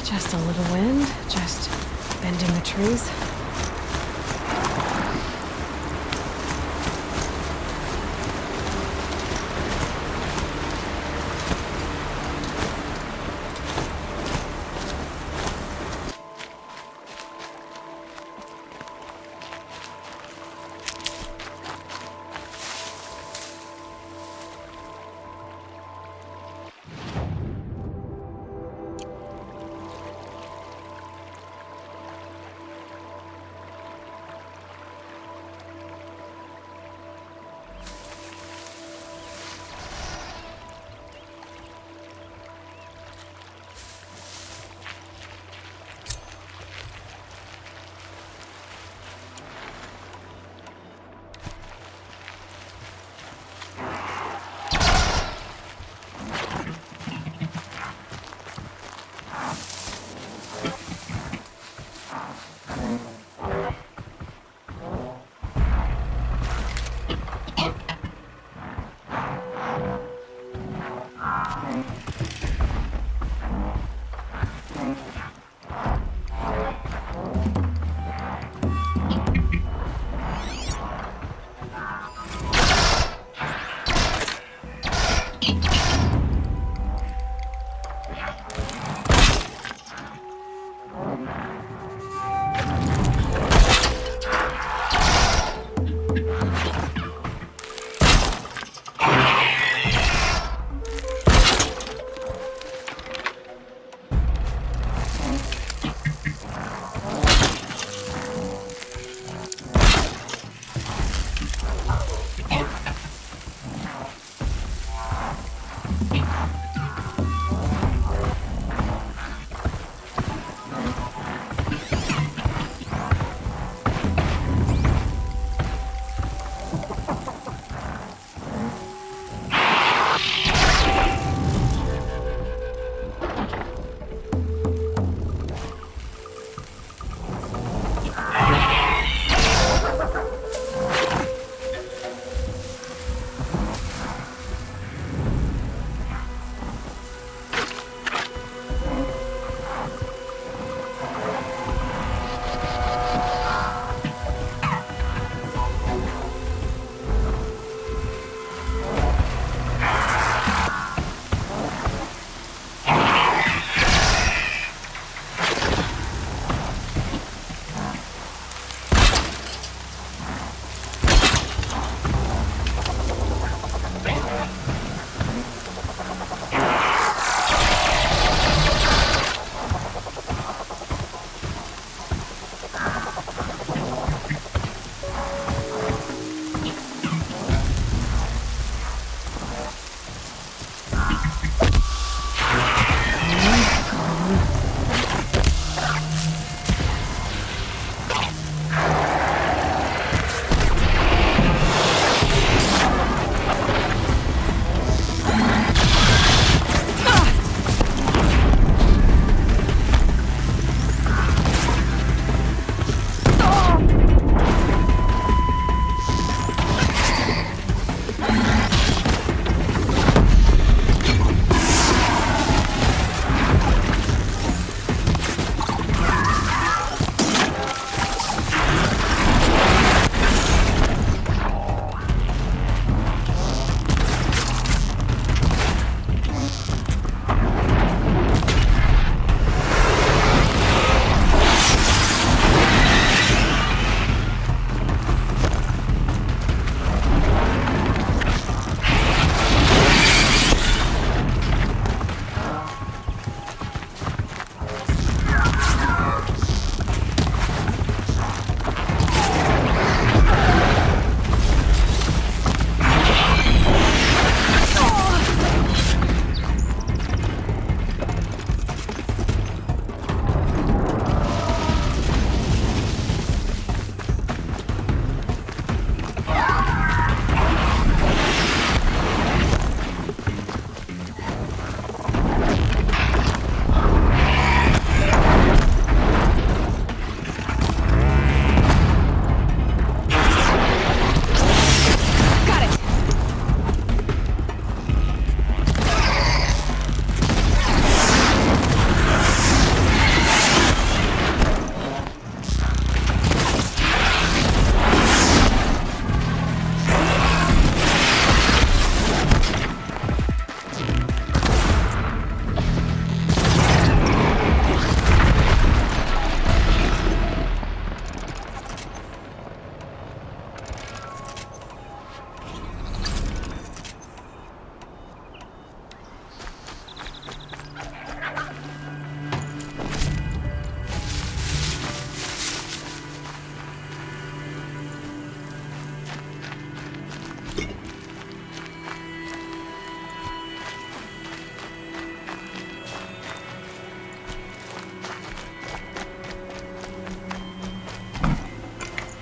Just a little wind, just bending the trees.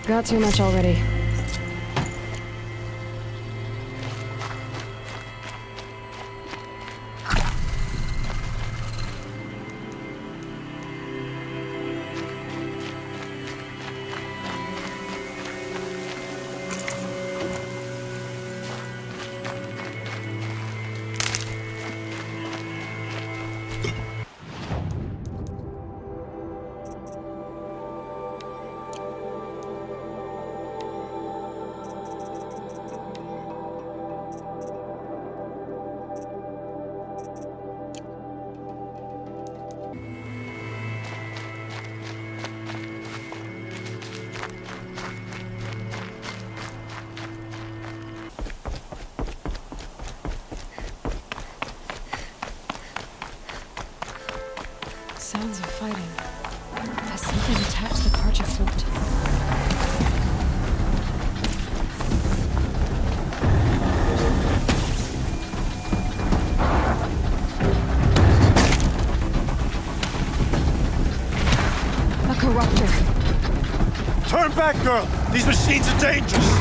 Got too much already. Sounds of fighting. Has something attached the project fort? A corruptor. Turn back, girl! These machines are dangerous!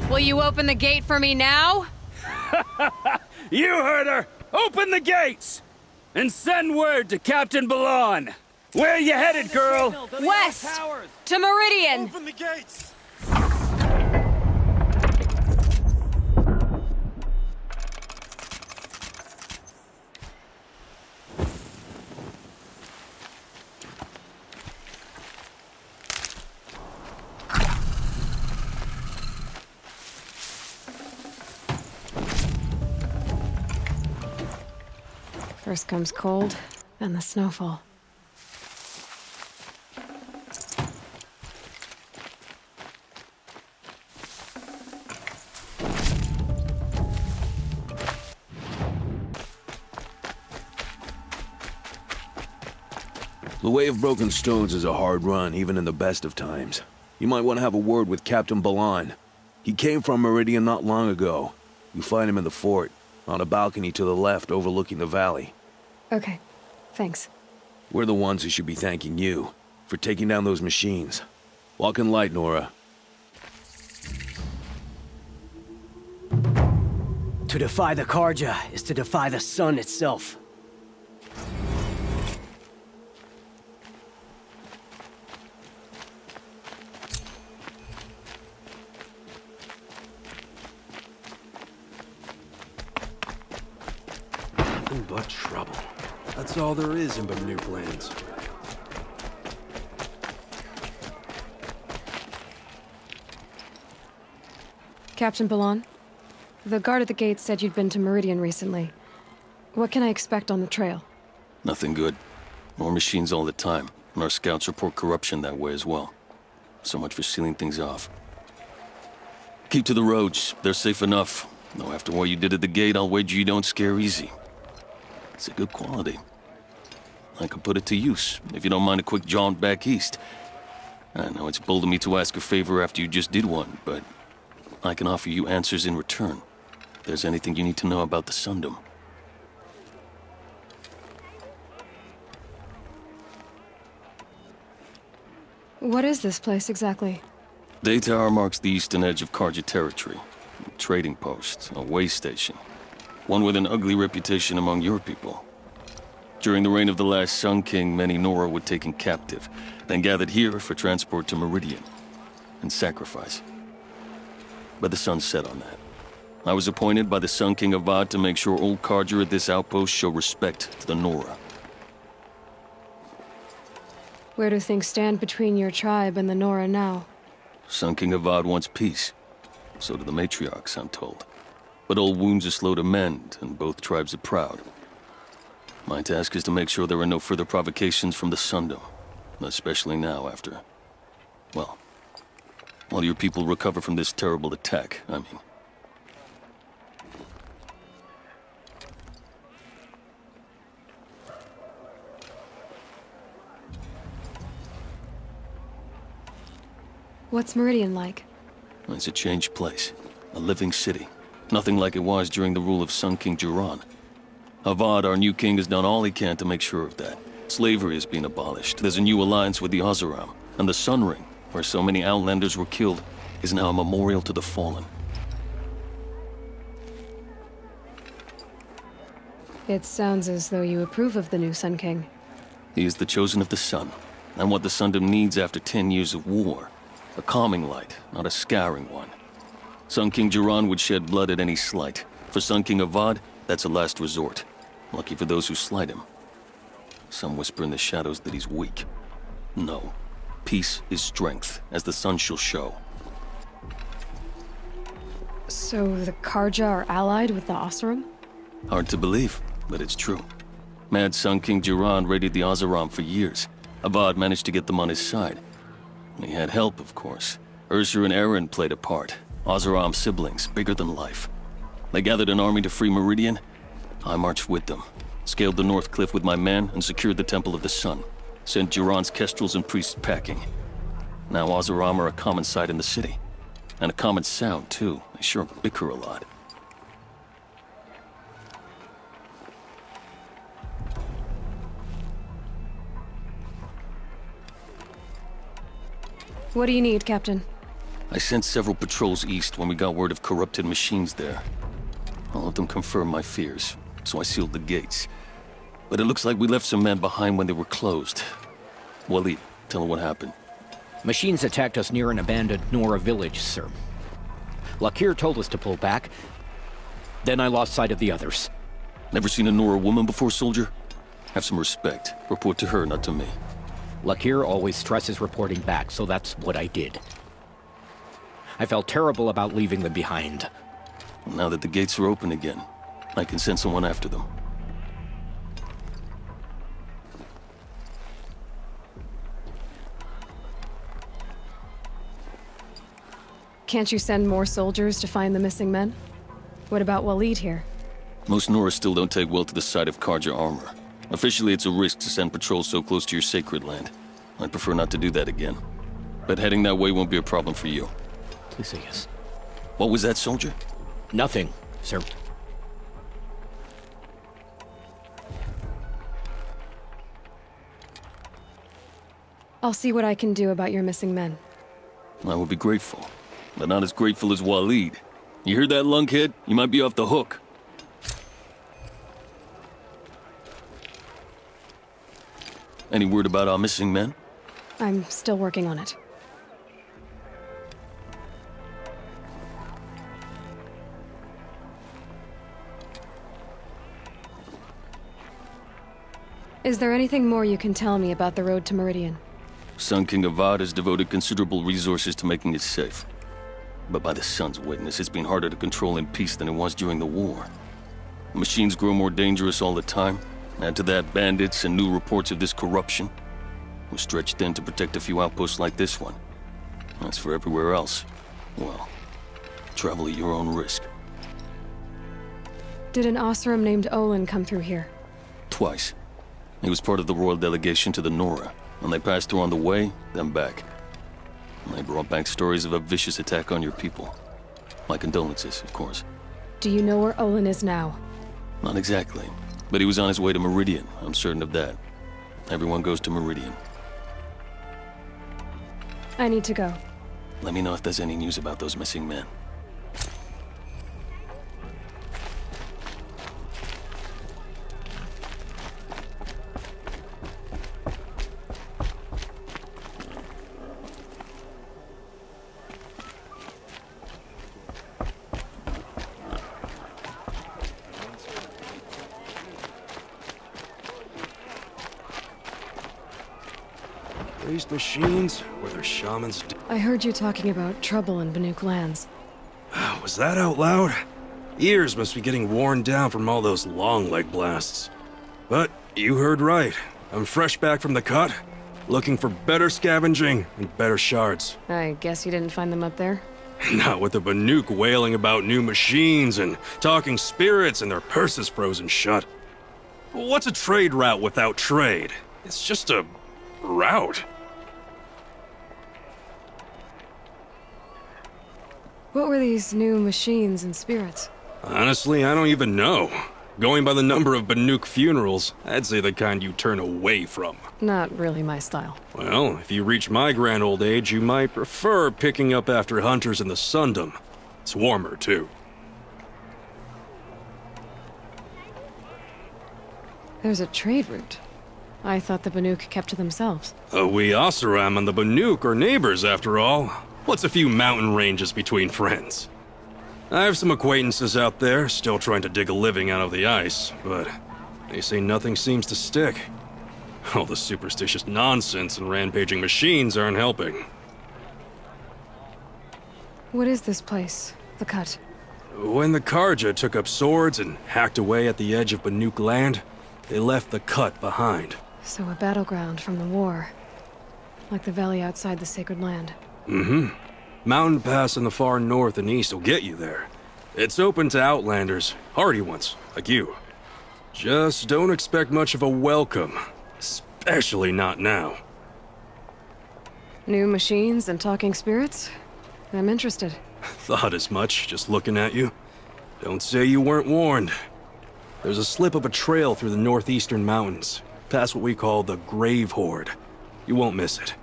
Will you open the gate for me now? You heard her! Open the gates! And send word to Captain Balon! Where you headed, girl? West! To Meridian! Open the gates! First comes cold, then the snowfall. The Way of Broken Stones is a hard run, even in the best of times. You might want to have a word with Captain Balon. He came from Meridian not long ago. You find him in the fort, on a balcony to the left overlooking the valley. Okay, thanks. We're the ones who should be thanking you for taking down those machines. Walk in light, Nora. To defy the Karja is to defy the sun itself. Nothing but trouble. That's all there is in New Plains. Captain Ballon, the guard at the gate said you'd been to Meridian recently. What can I expect on the trail? Nothing good. More machines all the time, and our scouts report corruption that way as well. So much for sealing things off. Keep to the roads. They're safe enough. Though after what you did at the gate, I'll wager you don't scare easy. It's a good quality. I could put it to use, if you don't mind a quick jaunt back east. I know it's bold of me to ask a favor after you just did one, but I can offer you answers in return. If there's anything you need to know about the Sundom. What is this place exactly? Day Tower marks the eastern edge of Karja territory. A trading post, a way station. One with an ugly reputation among your people. During the reign of the last Sun King, many Nora were taken captive, then gathered here for transport to Meridian, and sacrifice. But the sun set on that. I was appointed by the Sun King Avad to make sure old Karja at this outpost show respect to the Nora. Where do things stand between your tribe and the Nora now? Sun King Avad wants peace. So do the matriarchs, I'm told. But old wounds are slow to mend, and both tribes are proud. My task is to make sure there are no further provocations from the Sundom. Especially now after... well, while your people recover from this terrible attack, I mean. What's Meridian like? It's a changed place. A living city. Nothing like it was during the rule of Sun King Jiran. Avad, our new king, has done all he can to make sure of that. Slavery has been abolished. There's a new alliance with the Oseram. And the Sun Ring, where so many Outlanders were killed, is now a memorial to the fallen. It sounds as though you approve of the new Sun King. He is the chosen of the sun, and what the Sundom needs after 10 years of war. A calming light, not a scouring one. Sun King Jiran would shed blood at any slight. For Sun King Avad, that's a last resort. Lucky for those who slight him. Some whisper in the shadows that he's weak. No. Peace is strength, as the sun shall show. So the Karja are allied with the Oseram? Hard to believe, but it's true. Mad Sun King Jiran raided the Oseram for years. Avad managed to get them on his side. He had help, of course. Ursur and Eren played a part. Oseram siblings, bigger than life. They gathered an army to free Meridian. I marched with them. Scaled the North Cliff with my men and secured the Temple of the Sun. Sent Jiran's kestrels and priests packing. Now Oseram are a common sight in the city. And a common sound, too. They sure bicker a lot. What do you need, Captain? I sent several patrols east when we got word of corrupted machines there. All of them confirmed my fears, so I sealed the gates. But it looks like we left some men behind when they were closed. Waleed, tell them what happened. Machines attacked us near an abandoned Nora village, sir. Lakir told us to pull back. Then I lost sight of the others. Never seen a Nora woman before, soldier? Have some respect. Report to her, not to me. Lakir always stresses reporting back, so that's what I did. I felt terrible about leaving them behind. Now that the gates are open again, I can send someone after them. Can't you send more soldiers to find the missing men? What about Waleed here? Most Nora still don't take well to the sight of Karja armor. Officially, it's a risk to send patrols so close to your sacred land. I'd prefer not to do that again. But heading that way won't be a problem for you. Please say yes. What was that, soldier? Nothing, sir. I'll see what I can do about your missing men. I would be grateful. But not as grateful as Waleed. You hear that, lunkhead? You might be off the hook. Any word about our missing men? I'm still working on it. Is there anything more you can tell me about the road to Meridian? Sun King Avad has devoted considerable resources to making it safe. But by the Sun's witness, it's been harder to control in peace than it was during the war. Machines grow more dangerous all the time. Add to that bandits and new reports of this corruption. We're stretched thin to protect a few outposts like this one. As for everywhere else, well, travel at your own risk. Did an Oseram named Olin come through here? Twice. He was part of the royal delegation to the Nora, and they passed through on the way, then back. And they brought back stories of a vicious attack on your people. My condolences, of course. Do you know where Olin is now? Not exactly, but he was on his way to Meridian, I'm certain of that. Everyone goes to Meridian. I need to go. Let me know if there's any news about those missing men. These machines, or their shamans... I heard you talking about trouble in Banuk lands. Was that out loud? Ears must be getting worn down from all those long leg blasts. But you heard right. I'm fresh back from the cut, looking for better scavenging and better shards. I guess you didn't find them up there? Not with the Banuk wailing about new machines and talking spirits and their purses frozen shut. What's a trade route without trade? It's just a... route. What were these new machines and spirits? Honestly, I don't even know. Going by the number of Banuk funerals, I'd say the kind you turn away from. Not really my style. Well, if you reach my grand old age, you might prefer picking up after hunters in the Sundom. It's warmer, too. There's a trade route. I thought the Banuk kept to themselves. We Oseram and the Banuk are neighbors, after all. What's a few mountain ranges between friends? I have some acquaintances out there, still trying to dig a living out of the ice, but they say nothing seems to stick. All the superstitious nonsense and rampaging machines aren't helping. What is this place? The Cut? When the Karja took up swords and hacked away at the edge of Banuk land, they left the Cut behind. So a battleground from the war. Like the valley outside the Sacred Land. Mm-hmm. Mountain Pass in the far north and east will get you there. It's open to outlanders, hardy ones, like you. Just don't expect much of a welcome. Especially not now. New machines and talking spirits? I'm interested. Thought as much, just looking at you. Don't say you weren't warned. There's a slip of a trail through the northeastern mountains, past what we call the Grave Horde. You won't miss it.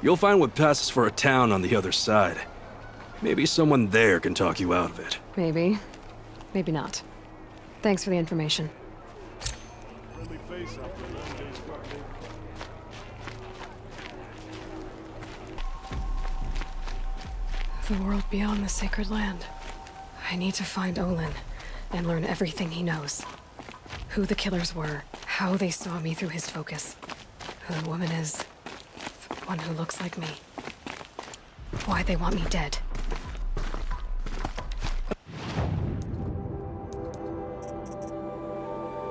You'll find what passes for a town on the other side. Maybe someone there can talk you out of it. Maybe. Maybe not. Thanks for the information. The world beyond the Sacred Land. I need to find Olin and learn everything he knows. Who the killers were, how they saw me through his focus, who the woman is, the one who looks like me, why they want me dead.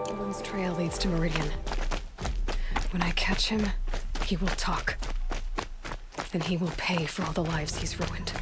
Olin's trail leads to Meridian. When I catch him, he will talk. Then he will pay for all the lives he's ruined.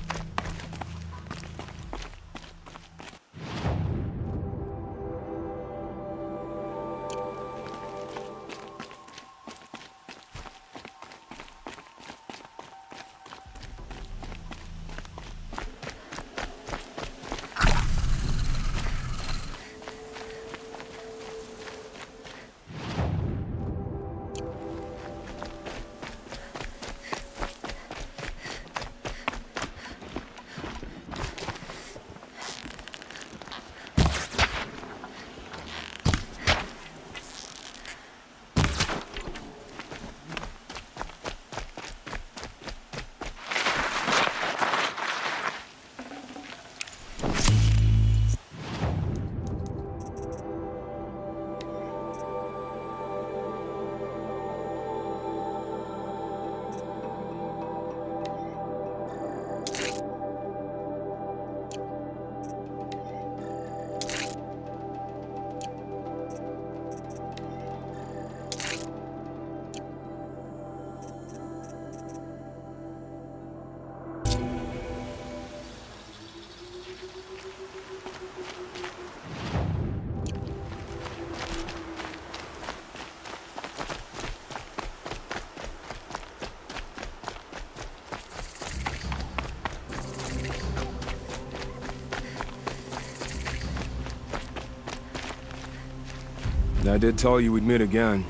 I did tell you we'd meet again.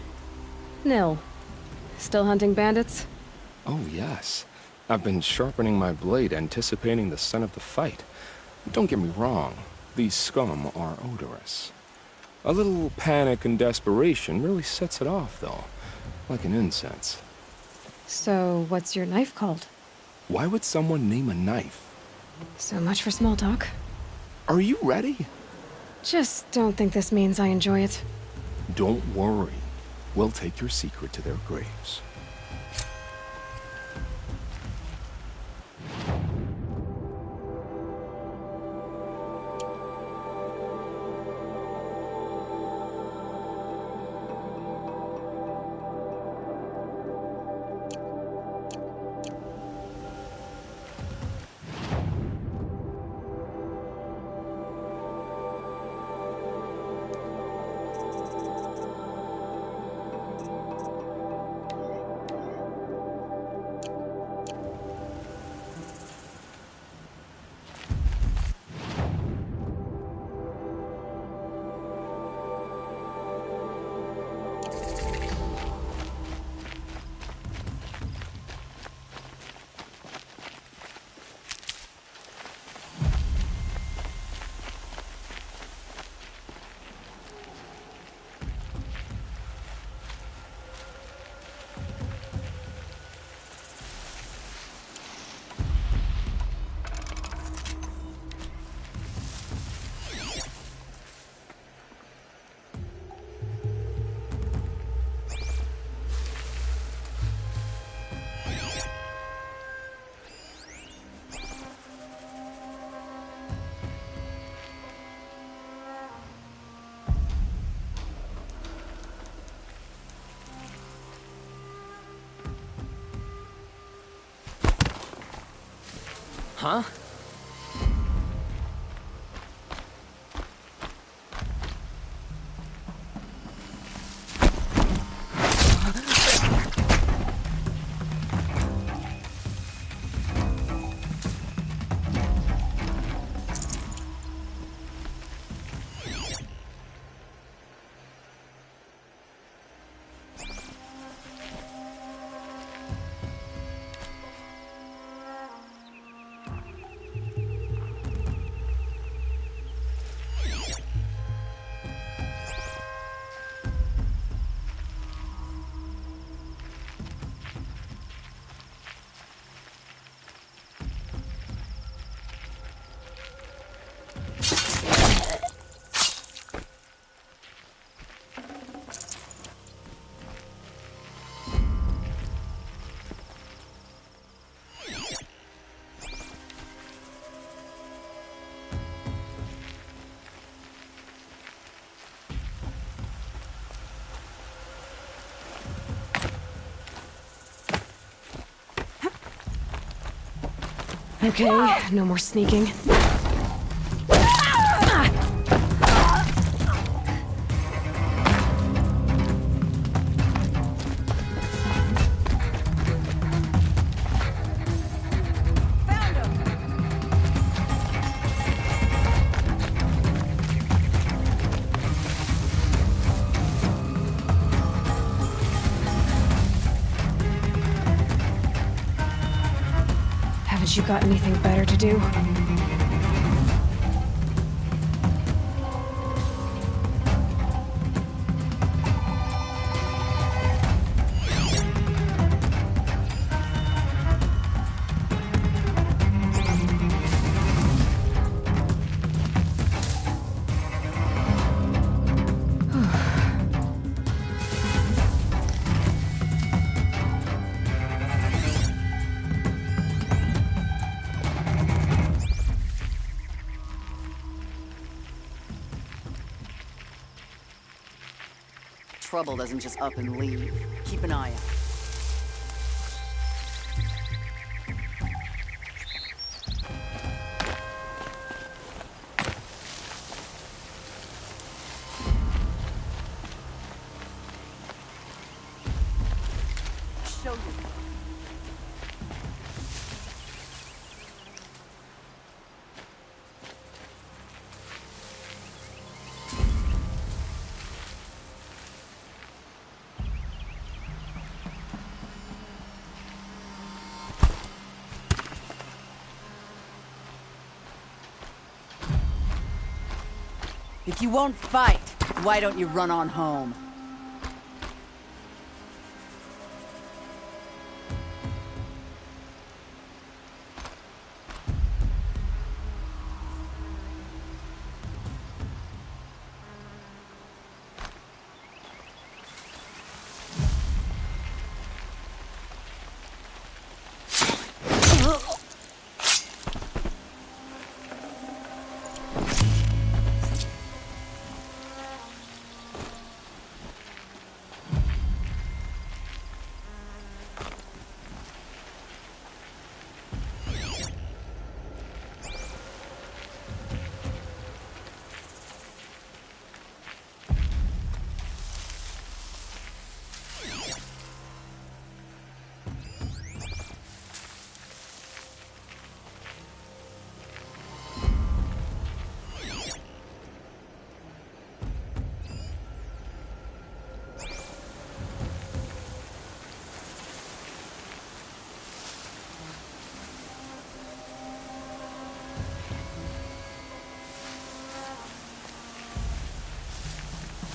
Nil. Still hunting bandits? Oh, yes. I've been sharpening my blade, anticipating the scent of the fight. Don't get me wrong, these scum are odorous. A little panic and desperation really sets it off, though, like an incense. So, what's your knife called? Why would someone name a knife? So much for small talk. Are you ready? Just don't think this means I enjoy it. Don't worry. We'll take your secret to their graves. Huh? Okay, no more sneaking. Haven't you got anything better to do? Trouble doesn't just up and leave. Keep an eye out. Show you. If you won't fight, why don't you run on home?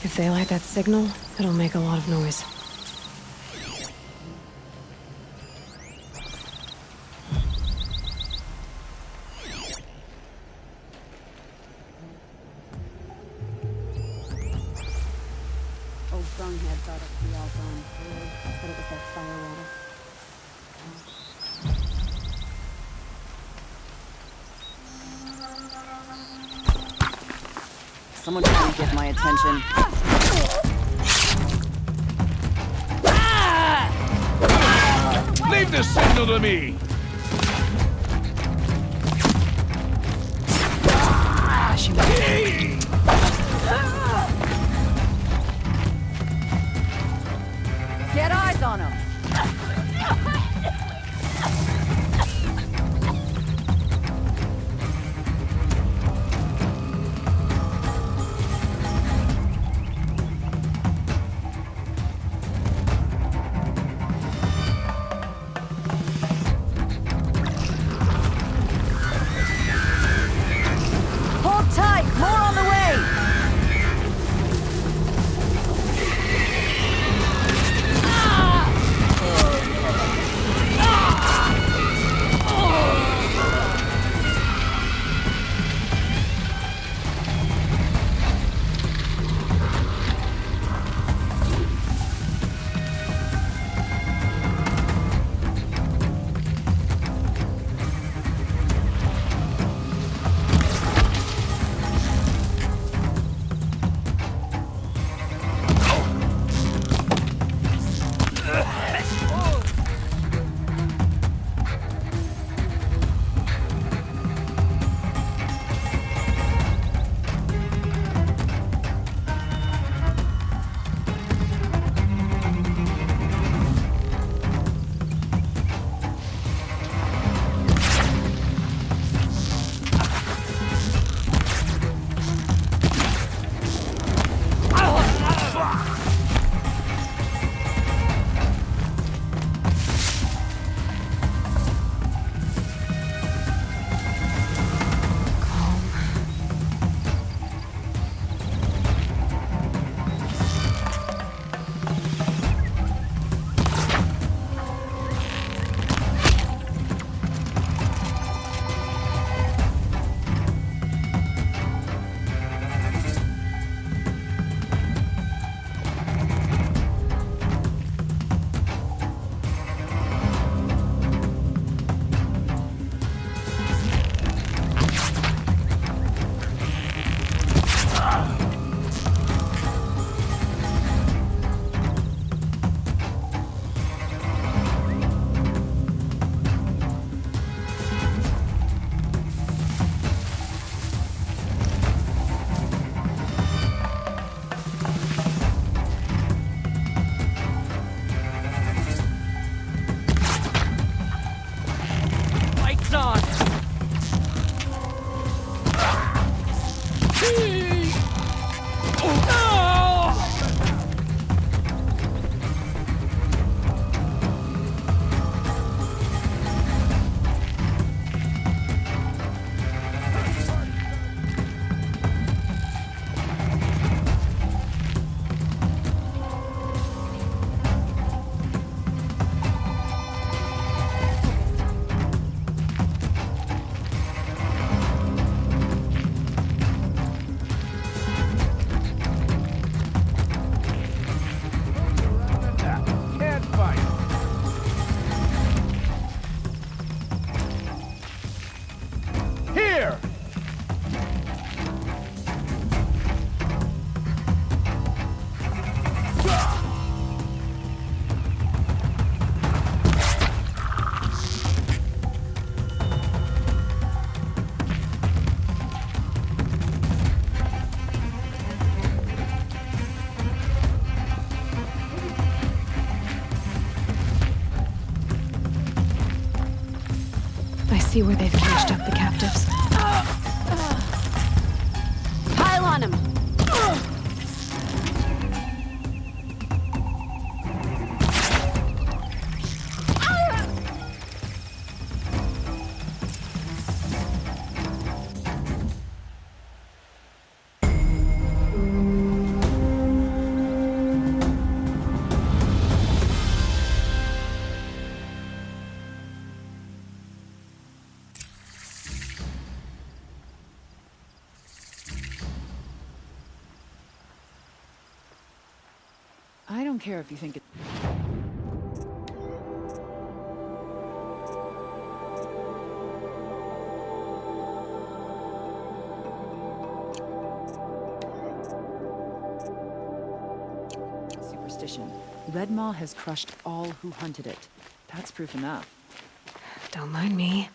If they light that signal, it'll make a lot of noise. Old Bunghead thought it would be all gone through. Said it was that fire water. Someone trying to get my attention. Leave the signal to me! Get eyes on him! Hold tight! More on the way! See where they've caged up the captives. Pile on him! I don't care if you think it... Superstition. Red Maw has crushed all who hunted it. That's proof enough. Don't mind me.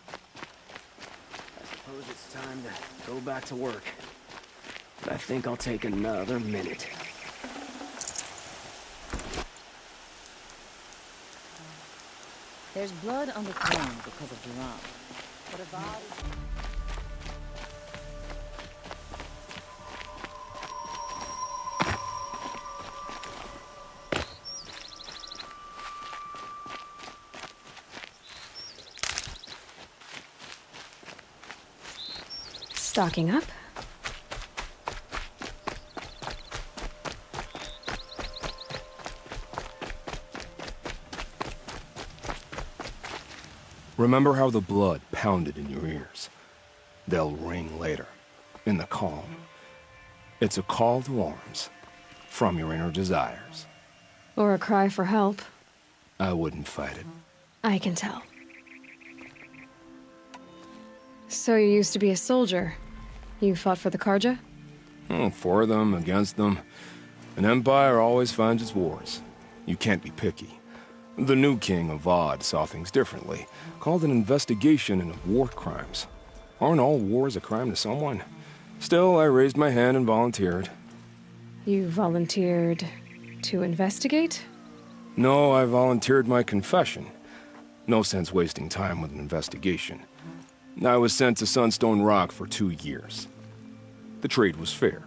I suppose it's time to go back to work. But I think I'll take another minute. There's blood on the throne because of Durand. But Avad... Stocking up. Remember how the blood pounded in your ears. They'll ring later, in the calm. It's a call to arms, from your inner desires. Or a cry for help. I wouldn't fight it. I can tell. So you used to be a soldier. You fought for the Karja? For them, against them. An empire always finds its wars. You can't be picky. The new king of Avad saw things differently. Called an investigation into war crimes. Aren't all wars a crime to someone? Still, I raised my hand and volunteered. You volunteered to investigate? No, I volunteered my confession. No sense wasting time with an investigation. I was sent to Sunstone Rock for 2 years. The trade was fair.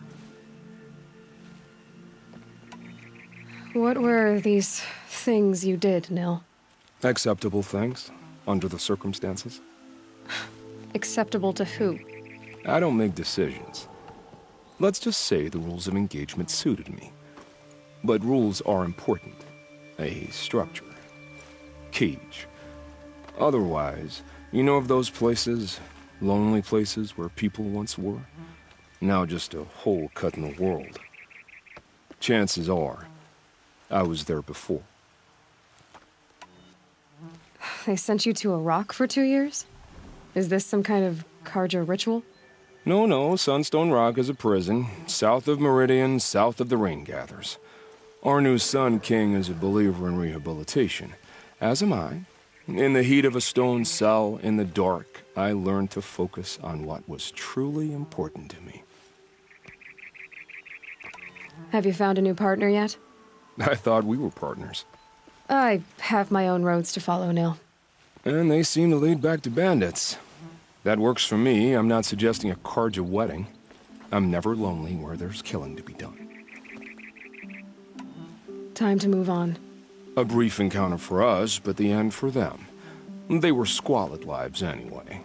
What were these things you did, Nil? Acceptable things, under the circumstances. Acceptable to who? I don't make decisions. Let's just say the rules of engagement suited me. But rules are important. A structure. Cage. Otherwise, you know of those places, lonely places where people once were? Now just a hole cut in the world. Chances are, I was there before. They sent you to a rock for 2 years? Is this some kind of Karja ritual? No, Sunstone Rock is a prison, south of Meridian, south of the Rain Gathers. Our new Sun King is a believer in rehabilitation, as am I. In the heat of a stone cell, in the dark, I learned to focus on what was truly important to me. Have you found a new partner yet? I thought we were partners. I have my own roads to follow, Nil. And they seem to lead back to bandits. That works for me. I'm not suggesting a Karja wedding. I'm never lonely where there's killing to be done. Time to move on. A brief encounter for us, but the end for them. They were squalid lives anyway.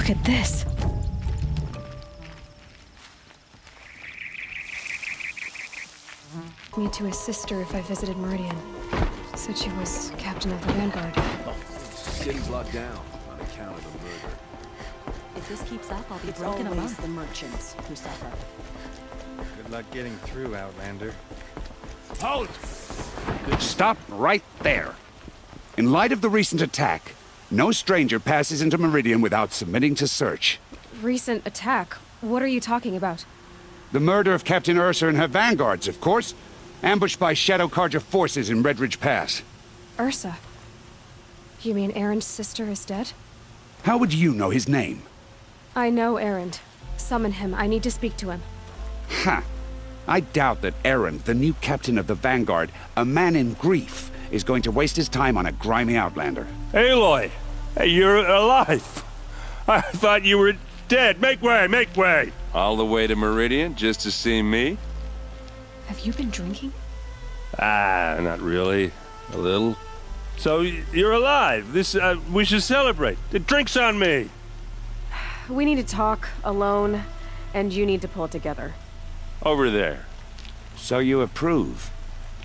Look at this. Me to his sister if I visited Meridian. Said she was captain of the Vanguard. City's locked down on account of the murder. If this keeps up, I'll be It's broken always among the merchants who suffer. Good luck getting through, Outlander. Halt! Stop right there. In light of the recent attack, no stranger passes into Meridian without submitting to search. Recent attack? What are you talking about? The murder of Captain Ursa and her vanguards, of course. Ambushed by Shadow Carja forces in Redridge Pass. Ursa? You mean Erin's sister is dead? How would you know his name? I know Erin. Summon him. I need to speak to him. Ha! I doubt that Eren, the new captain of the Vanguard, a man in grief, is going to waste his time on a grimy outlander. Aloy! Hey, you're alive! I thought you were dead. Make way, make way! All the way to Meridian just to see me? Have you been drinking? Ah, not really. A little. So, you're alive. We should celebrate. The drink's on me. We need to talk, alone, and you need to pull it together. Over there. So you approve?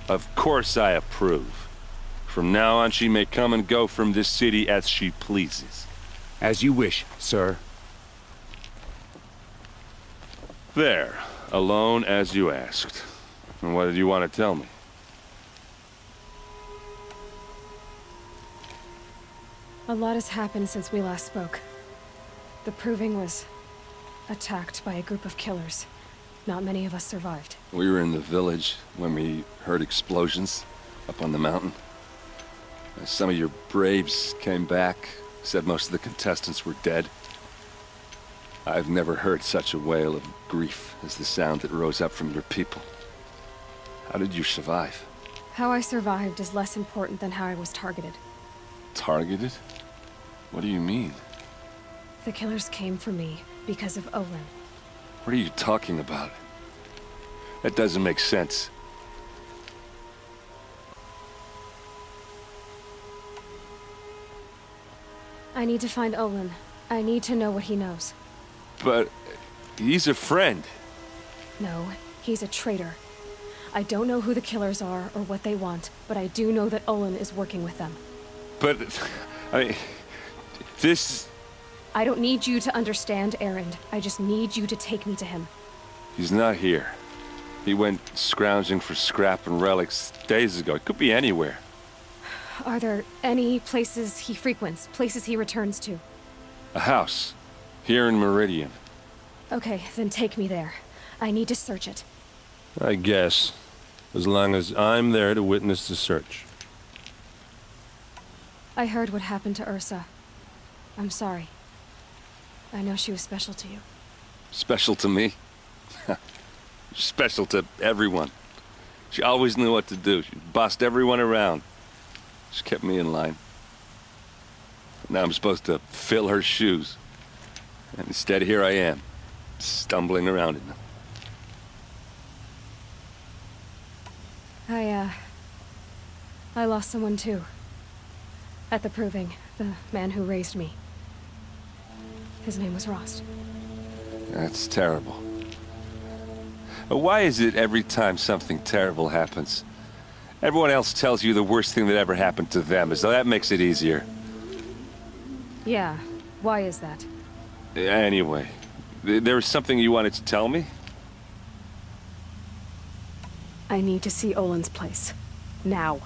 Of course I approve. From now on, she may come and go from this city as she pleases. As you wish, sir. There. Alone as you asked. And what did you want to tell me? A lot has happened since we last spoke. The Proving was attacked by a group of killers. Not many of us survived. We were in the village when we heard explosions up on the mountain. Some of your braves came back, said most of the contestants were dead. I've never heard such a wail of grief as the sound that rose up from your people. How did you survive? How I survived is less important than how I was targeted. Targeted? What do you mean? The killers came for me because of Olin. What are you talking about? That doesn't make sense. I need to find Olin. I need to know what he knows. But he's a friend. No, he's a traitor. I don't know who the killers are or what they want, but I do know that Olin is working with them. But, I mean, this... I don't need you to understand, Erend. I just need you to take me to him. He's not here. He went scrounging for scrap and relics days ago. It could be anywhere. Are there any places he frequents, places he returns to? A house. Here in Meridian. Okay, then take me there. I need to search it. I guess. As long as I'm there to witness the search. I heard what happened to Ursa. I'm sorry. I know she was special to you. Special to me? Special to everyone. She always knew what to do. She bossed everyone around. She kept me in line. Now I'm supposed to fill her shoes. And instead, here I am, stumbling around in them. I lost someone too. At the Proving, the man who raised me. His name was Rost. That's terrible. Why is it every time something terrible happens, everyone else tells you the worst thing that ever happened to them, as though that makes it easier? Yeah, why is that? Anyway, there was something you wanted to tell me? I need to see Olin's place. Now.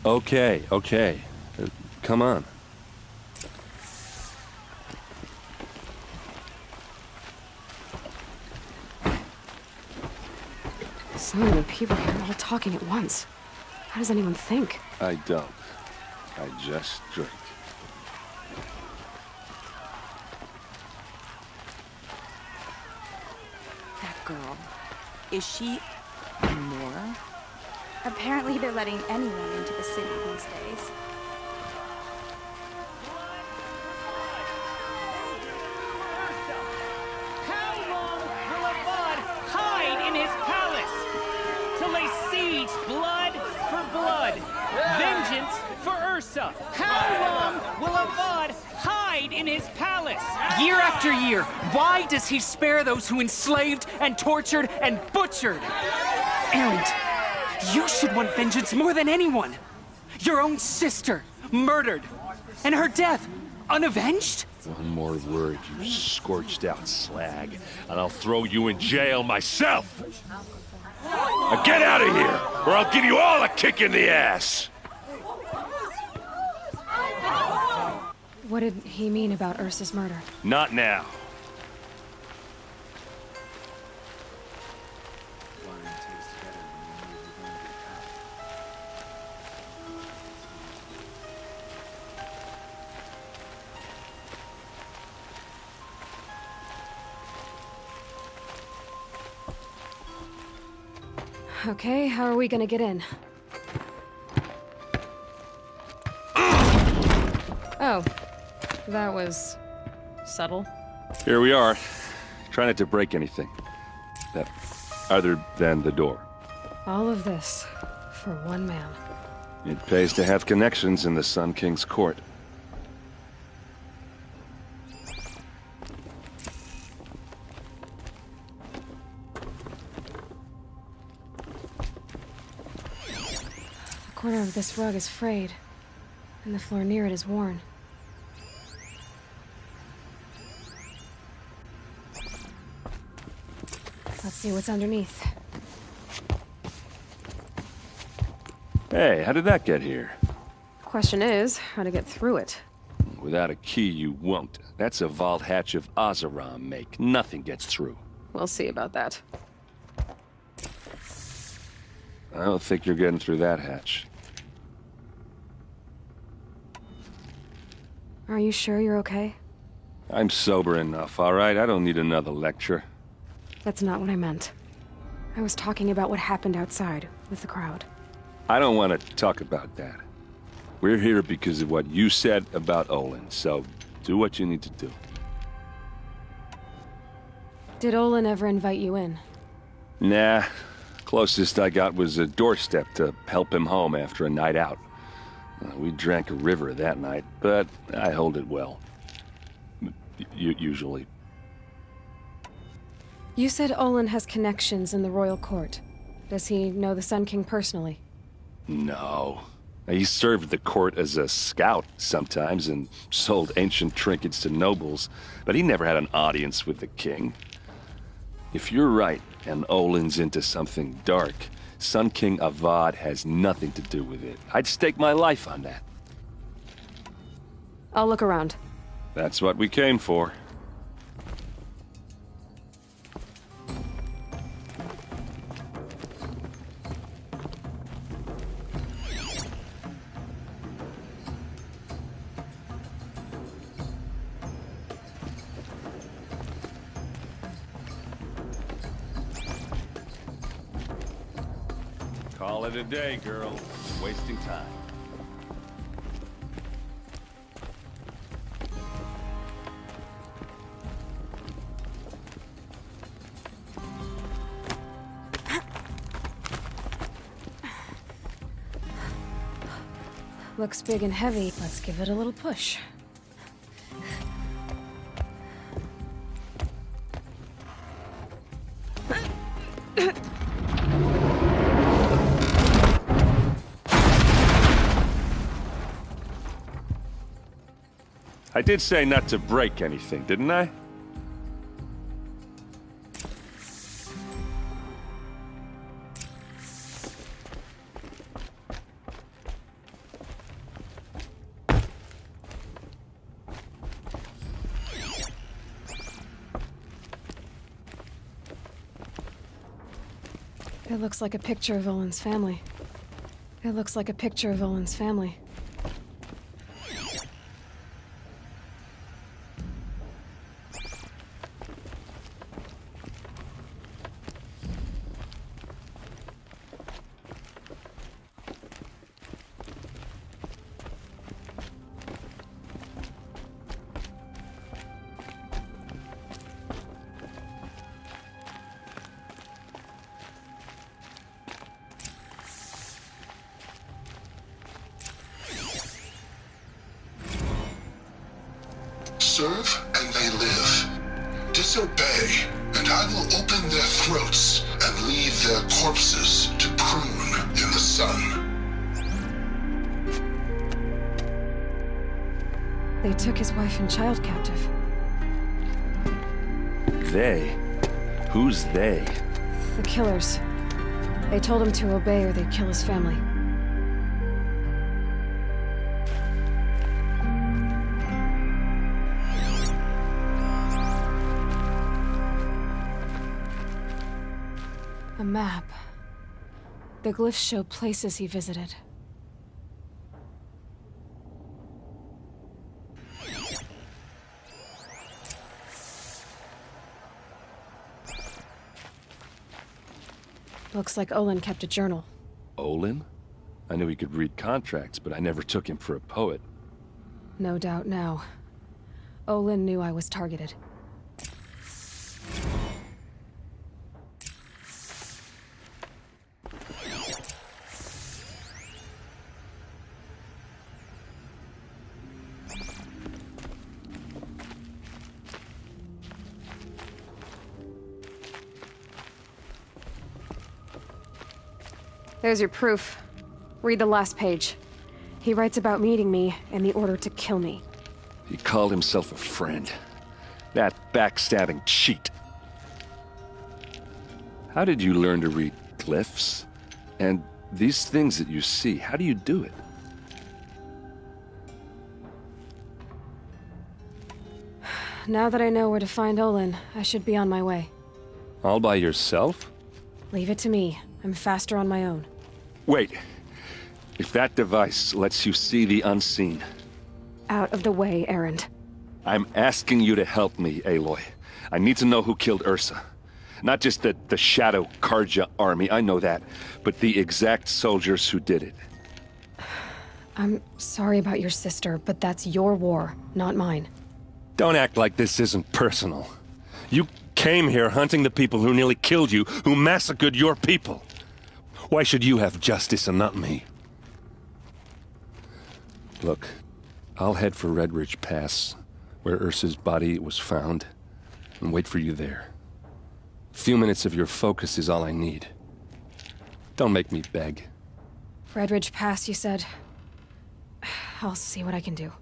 Okay. Come on. So many people here all talking at once. How does anyone think? I don't. I just drink. That girl. Is she... Nora? Apparently they're letting anyone into the city these days. How long will Avad hide in his palace? To lay siege, blood for blood, vengeance for Ursa. How long will Avad hide hide in his palace. Year after year, why does he spare those who enslaved and tortured and butchered? Erend, you should want vengeance more than anyone. Your own sister, murdered, and her death, unavenged? One more word, you scorched out slag, and I'll throw you in jail myself! Now get out of here, or I'll give you all a kick in the ass! What did he mean about Ursa's murder? Not now. Okay, how are we gonna get in? Oh, that was subtle. Here we are. Try not to break anything. Other than the door. All of this for one man. It pays to have connections in the Sun King's court. A corner of this rug is frayed, and the floor near it is worn. Let's see what's underneath. Hey, how did that get here? Question is, how to get through it. Without a key, you won't. That's a vault hatch of Oseram make. Nothing gets through. We'll see about that. I don't think you're getting through that hatch. Are you sure you're okay? I'm sober enough, all right? I don't need another lecture. That's not what I meant. I was talking about what happened outside with the crowd. I don't want to talk about that. We're here because of what you said about Olin, so do what you need to do. Did Olin ever invite you in? Nah. Closest I got was a doorstep to help him home after a night out. We drank a river that night, but I hold it well. Usually. You said Olin has connections in the royal court. Does he know the Sun King personally? No. He served the court as a scout sometimes and sold ancient trinkets to nobles, but he never had an audience with the king. If you're right, and Olin's into something dark, Sun King Avad has nothing to do with it. I'd stake my life on that. I'll look around. That's what we came for. Call it a day, girl. Wasting time. Looks big and heavy. Let's give it a little push. I did say not to break anything, didn't I? It looks like a picture of Olin's family. It looks like a picture of Olin's family. serve and they live. Disobey, and I will open their throats and leave their corpses to prune in the sun. They took his wife and child captive. They? Who's they? The killers. They told him to obey or they'd kill his family. A map. The glyphs show places he visited. Looks like Olin kept a journal. Olin? I knew he could read contracts, but I never took him for a poet. No doubt now. Olin knew I was targeted. There's your proof. Read the last page. He writes about meeting me and the order to kill me. He called himself a friend. That backstabbing cheat. How did you learn to read glyphs? And these things that you see, how do you do it? Now that I know where to find Olin, I should be on my way. All by yourself? Leave it to me. I'm faster on my own. Wait. If that device lets you see the unseen... Out of the way, Erend. I'm asking you to help me, Aloy. I need to know who killed Ursa. Not just the Shadow Karja army, I know that, but the exact soldiers who did it. I'm sorry about your sister, but that's your war, not mine. Don't act like this isn't personal. You came here hunting the people who nearly killed you, who massacred your people. Why should you have justice and not me? Look, I'll head for Red Ridge Pass, where Ursa's body was found, and wait for you there. A few minutes of your focus is all I need. Don't make me beg. Red Ridge Pass, you said? I'll see what I can do.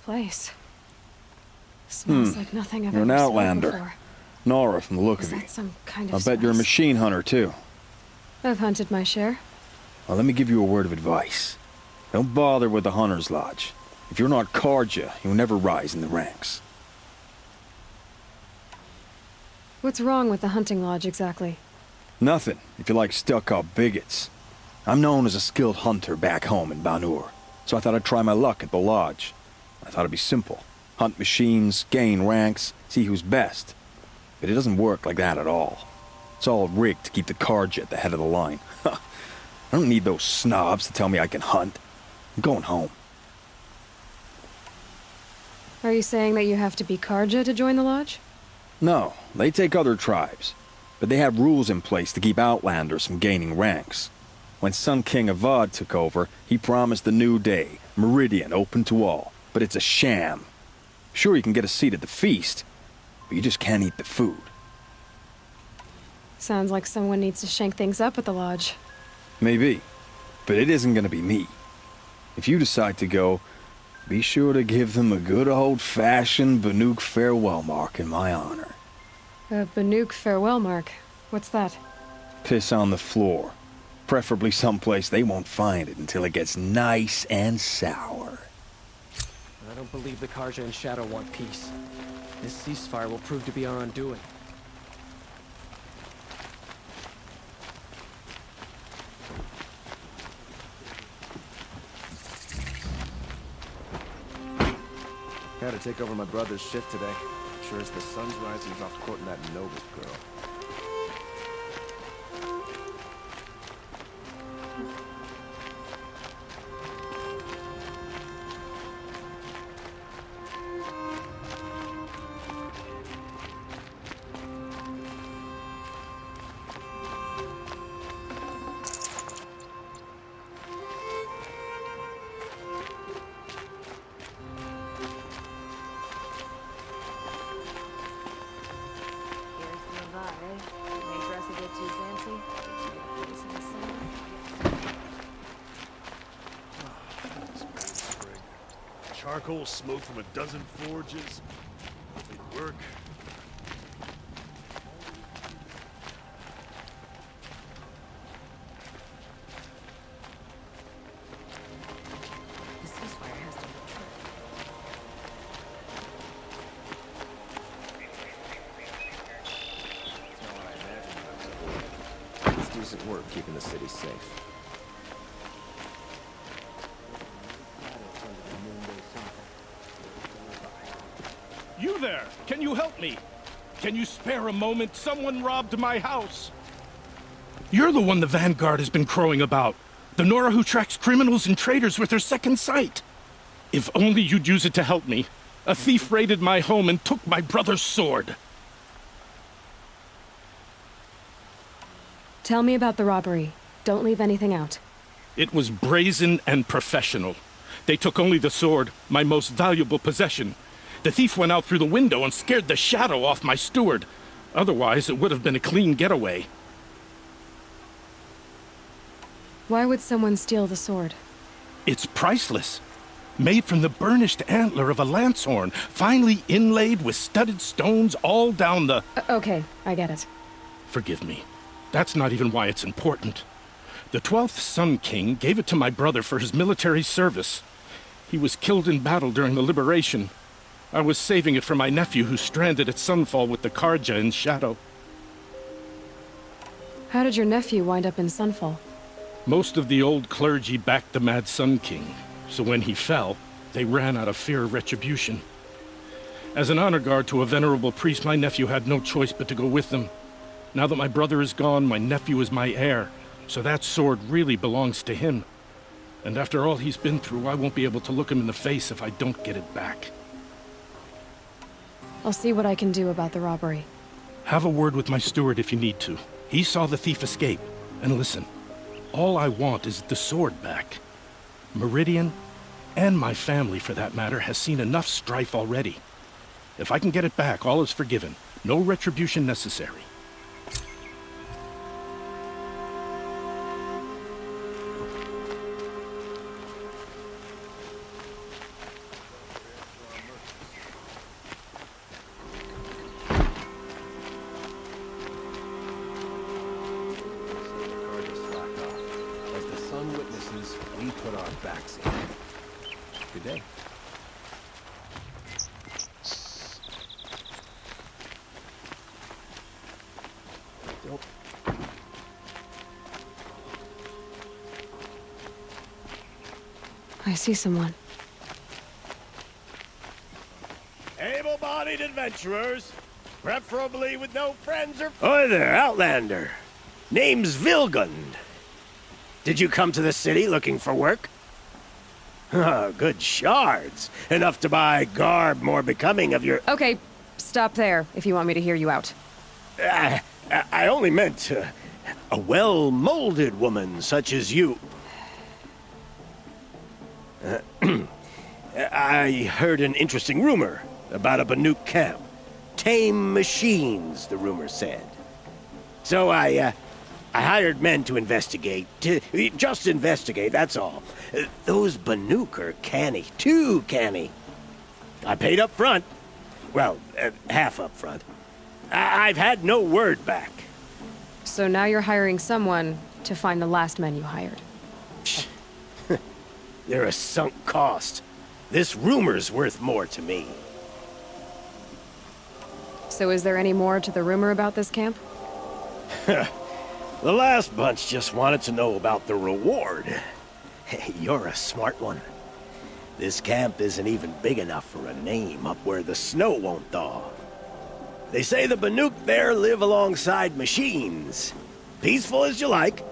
Place. Smells like nothing I've You're ever an smelled outlander. before. Nora from the look Is of you. that some kind of I bet you're a spice? machine hunter, too. I've hunted my share. Well, let me give you a word of advice. Don't bother with the Hunter's Lodge. If you're not Karja, you'll never rise in the ranks. What's wrong with the hunting lodge, exactly? Nothing, if you like stuck-up bigots. I'm known as a skilled hunter back home in Banur, so I thought I'd try my luck at the lodge. I thought it'd be simple. Hunt machines, gain ranks, see who's best. But it doesn't work like that at all. It's all rigged to keep the Karja at the head of the line. I don't need those snobs to tell me I can hunt. I'm going home. Are you saying that you have to be Karja to join the lodge? No, they take other tribes. But they have rules in place to keep outlanders from gaining ranks. When Sun King Avad took over, he promised a new day, Meridian open to all. But it's a sham. Sure, you can get a seat at the feast, but you just can't eat the food. Sounds like someone needs to shank things up at the lodge. Maybe, but it isn't gonna be me. If you decide to go, be sure to give them a good old-fashioned Banuk farewell mark in my honor. A Banuk farewell mark? What's that? Piss on the floor. Preferably someplace they won't find it until it gets nice and sour. I don't believe the Karja and Shadow want peace. This ceasefire will prove to be our undoing. Had to take over my brother's shift today. Sure as the sun's rising, he's off courting that noble girl. Charcoal smoke from a dozen forges. They'd work. The ceasefire has to be It's decent work keeping the city safe. You there! Can you help me? Can you spare a moment? Someone robbed my house! You're the one the Vanguard has been crowing about. The Nora who tracks criminals and traitors with her second sight. If only you'd use it to help me. A thief raided my home and took my brother's sword. Tell me about the robbery. Don't leave anything out. It was brazen and professional. They took only the sword, my most valuable possession. The thief went out through the window and scared the shadow off my steward. Otherwise, it would have been a clean getaway. Why would someone steal the sword? It's priceless. Made from the burnished antler of a lancehorn, finely inlaid with studded stones all down the... Okay, I get it. Forgive me. That's not even why it's important. The 12th Sun King gave it to my brother for his military service. He was killed in battle during the liberation. I was saving it for my nephew who's stranded at Sunfall with the Karja in Shadow. How did your nephew wind up in Sunfall? Most of the old clergy backed the Mad Sun King, so when he fell, they ran out of fear of retribution. As an honor guard to a venerable priest, my nephew had no choice but to go with them. Now that my brother is gone, my nephew is my heir, so that sword really belongs to him. And after all he's been through, I won't be able to look him in the face if I don't get it back. I'll see what I can do about the robbery. Have a word with my steward if you need to. He saw the thief escape. And listen, all I want is the sword back. Meridian, and my family for that matter, has seen enough strife already. If I can get it back, all is forgiven. No retribution necessary. We put our backs in. Good day. Nope. I see someone. Able-bodied adventurers, preferably with no friends or... Oi there, Outlander. Name's Vilgund. Did you come to the city looking for work? Oh, good shards. Enough to buy garb more becoming of your... Okay, stop there if you want me to hear you out. I only meant a well-molded woman such as you. I heard an interesting rumor about a Banuk camp. Tame machines, the rumor said. So I hired men to investigate. Just investigate, that's all. Those Banuk are canny, too canny. I paid up front. Well, half up front. I've had no word back. So now you're hiring someone to find the last men you hired. They're a sunk cost. This rumor's worth more to me. So is there any more to the rumor about this camp? The last bunch just wanted to know about the reward. Hey, you're a smart one. This camp isn't even big enough for a name up where the snow won't thaw. They say the Banuk there live alongside machines. Peaceful as you like.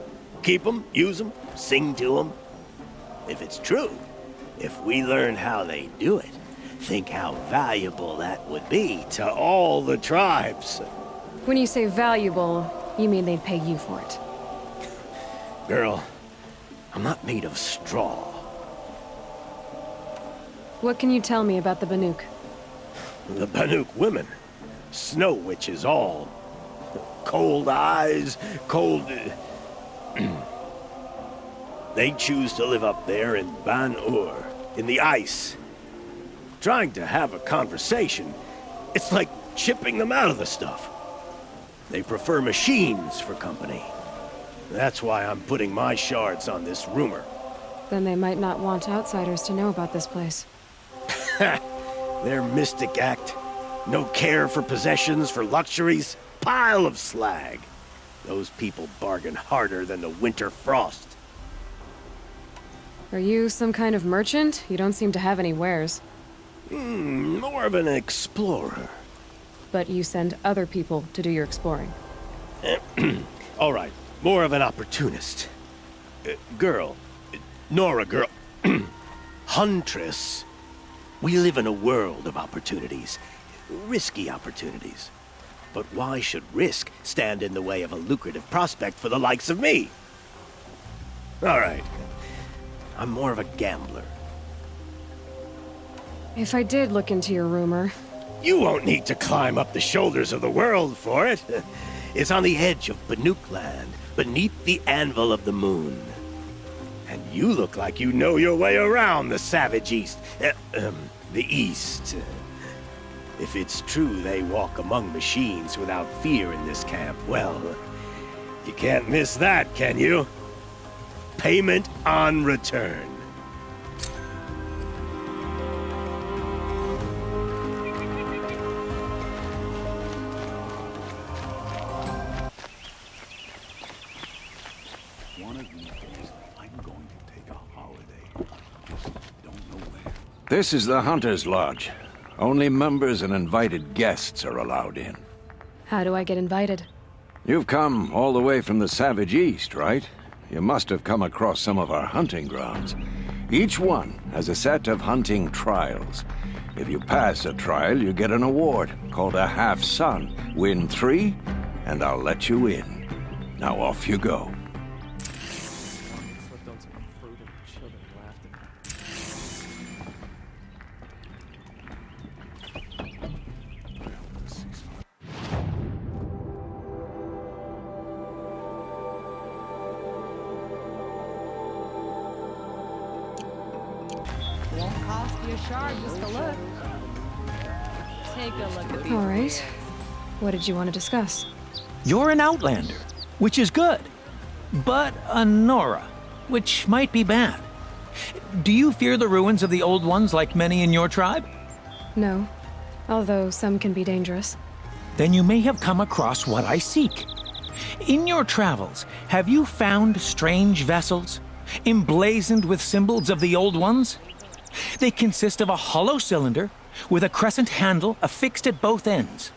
Keep them, use them, sing to them. If it's true, if we learn how they do it, think how valuable that would be to all the tribes. When you say valuable, you mean they'd pay you for it. Girl, I'm not made of straw. What can you tell me about the Banuk? The Banuk women. Snow witches all. Cold eyes, cold... They choose to live up there in Ban-Ur, in the ice. Trying to have a conversation, it's like chipping them out of the stuff. They prefer machines for company. That's why I'm putting my shards on this rumor. Then they might not want outsiders to know about this place. Their mystic act. No care for possessions, for luxuries. Pile of slag. Those people bargain harder than the winter frost. Are you some kind of merchant? You don't seem to have any wares. More of an explorer. But you send other people to do your exploring. All right, more of an opportunist. Girl. Nora girl. Huntress. We live in a world of opportunities. Risky opportunities. But why should risk stand in the way of a lucrative prospect for the likes of me? All right. I'm more of a gambler. If I did look into your rumor... You won't need to climb up the shoulders of the world for it. It's on the edge of Banuk land, beneath the anvil of the moon. And you look like you know your way around the savage east. The east. If it's true they walk among machines without fear in this camp, well, you can't miss that, can you? Payment on return. This is the Hunter's Lodge. Only members and invited guests are allowed in. How do I get invited? You've come all the way from the Savage East, right? You must have come across some of our hunting grounds. Each one has a set of hunting trials. If you pass a trial, you get an award called a half-sun. Win 3, and I'll let you in. Now off you go. Won't cost you a shard just to look. Take a look at these. All right. What did you want to discuss? You're an outlander, which is good. But a Nora, which might be bad. Do you fear the ruins of the old ones like many in your tribe? No. Although some can be dangerous. Then you may have come across what I seek. In your travels, have you found strange vessels, emblazoned with symbols of the old ones? They consist of a hollow cylinder with a crescent handle affixed at both ends.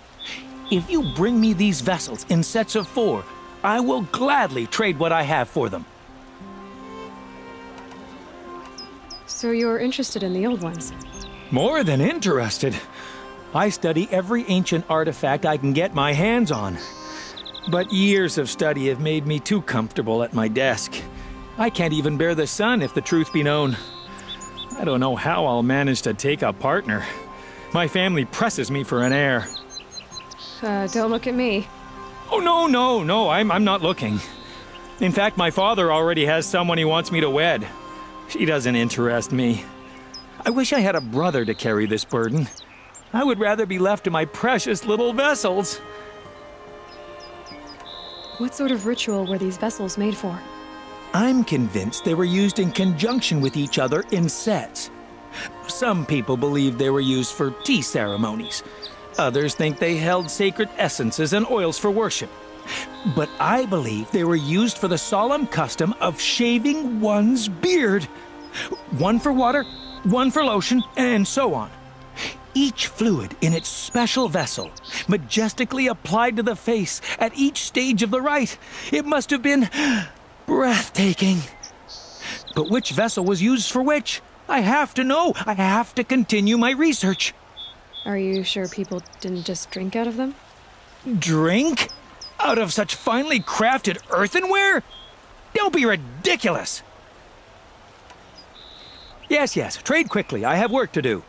If you bring me these vessels in sets of 4, I will gladly trade what I have for them. So you're interested in the old ones? More than interested. I study every ancient artifact I can get my hands on. But years of study have made me too comfortable at my desk. I can't even bear the sun, if the truth be known. I don't know how I'll manage to take a partner. My family presses me for an heir. Don't look at me. Oh, no, I'm not looking. In fact, my father already has someone he wants me to wed. She doesn't interest me. I wish I had a brother to carry this burden. I would rather be left to my precious little vessels. What sort of ritual were these vessels made for? I'm convinced they were used in conjunction with each other in sets. Some people believe they were used for tea ceremonies. Others think they held sacred essences and oils for worship. But I believe they were used for the solemn custom of shaving one's beard. One for water, one for lotion, and so on. Each fluid in its special vessel, majestically applied to the face at each stage of the rite. It must have been breathtaking. But which vessel was used for which? I have to know. I have to continue my research. Are you sure people didn't just drink out of them? Drink? Out of such finely crafted earthenware? Don't be ridiculous. Yes, trade quickly. I have work to do.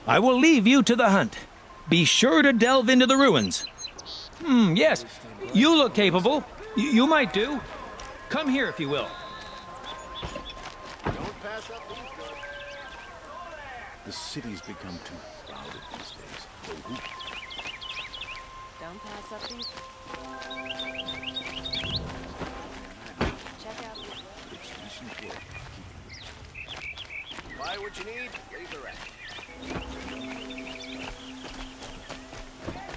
I will leave you to the hunt. Be sure to delve into the ruins. Yes, you look capable. You might do. Come here if you will. Don't pass up these goods. The city's become too crowded these days. Don't pass up these. Check out these. Buy what you need, leave the rest.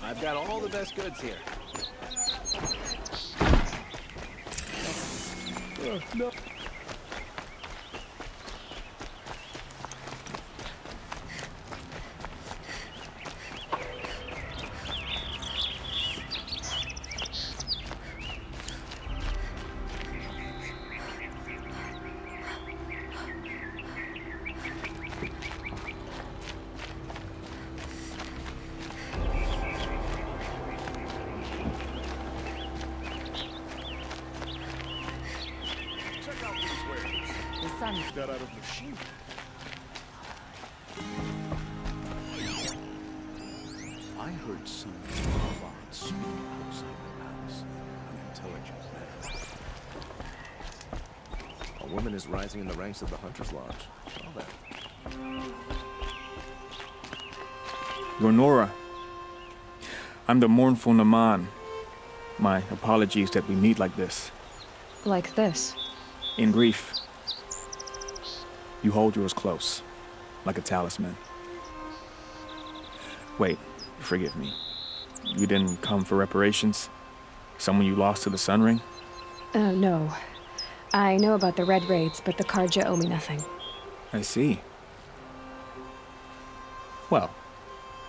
I've got all the best goods here. No. Got out of machine. I heard some robot speak outside the palace. An intelligent man. A woman is rising in the ranks of the Hunter's Lodge. All that. You're Nora. I'm the mournful Naman. My apologies that we meet like this. Like this? In grief. You hold yours close, like a talisman. Wait, forgive me. You didn't come for reparations? Someone you lost to the Sun Ring? No. I know about the Red Raids, but the Karja owe me nothing. I see. Well,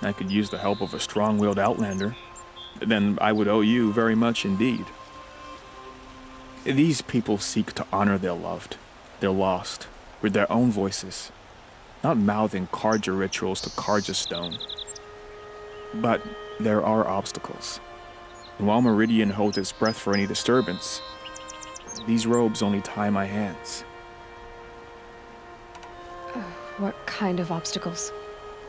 I could use the help of a strong-willed outlander. Then I would owe you very much indeed. These people seek to honor their loved, their lost, with their own voices, not mouthing Karja rituals to Karja stone. But there are obstacles. And while Meridian holds its breath for any disturbance, these robes only tie my hands. What kind of obstacles?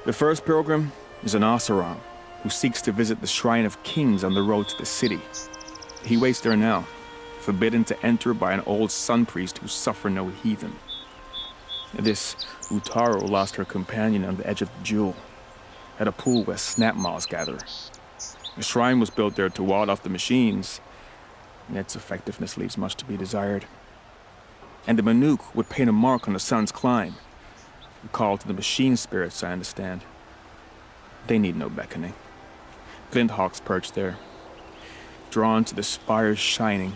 The first pilgrim is an Oseram who seeks to visit the Shrine of Kings on the road to the city. He waits there now, forbidden to enter by an old sun priest who suffer no heathen. This Utaro lost her companion on the edge of the jewel, at a pool where snap moths gather. The shrine was built there to ward off the machines, and its effectiveness leaves much to be desired. And the Manuk would paint a mark on the sun's climb, a call to the machine spirits, I understand. They need no beckoning. Glinthawks perch there, drawn to the spires shining.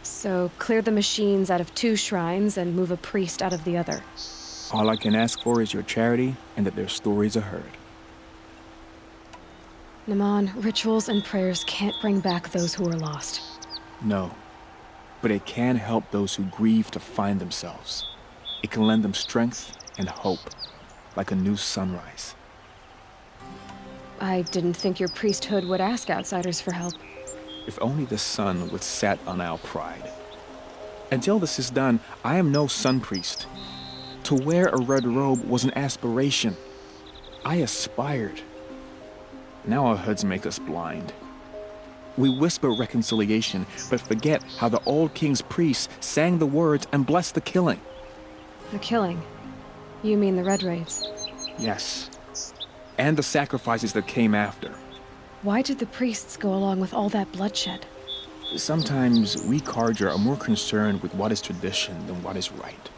So clear the machines out of 2 shrines and move a priest out of the other. All I can ask for is your charity and that their stories are heard. Naman, rituals and prayers can't bring back those who are lost. No, but it can help those who grieve to find themselves. It can lend them strength and hope, like a new sunrise. I didn't think your priesthood would ask outsiders for help. If only the sun would set on our pride. Until this is done, I am no sun priest. To wear a red robe was an aspiration. I aspired. Now our hoods make us blind. We whisper reconciliation, but forget how the old king's priests sang the words and blessed the killing. The killing? You mean the Red Raids? Yes. and the sacrifices that came after. Why did the priests go along with all that bloodshed? Sometimes we Carja are more concerned with what is tradition than what is right.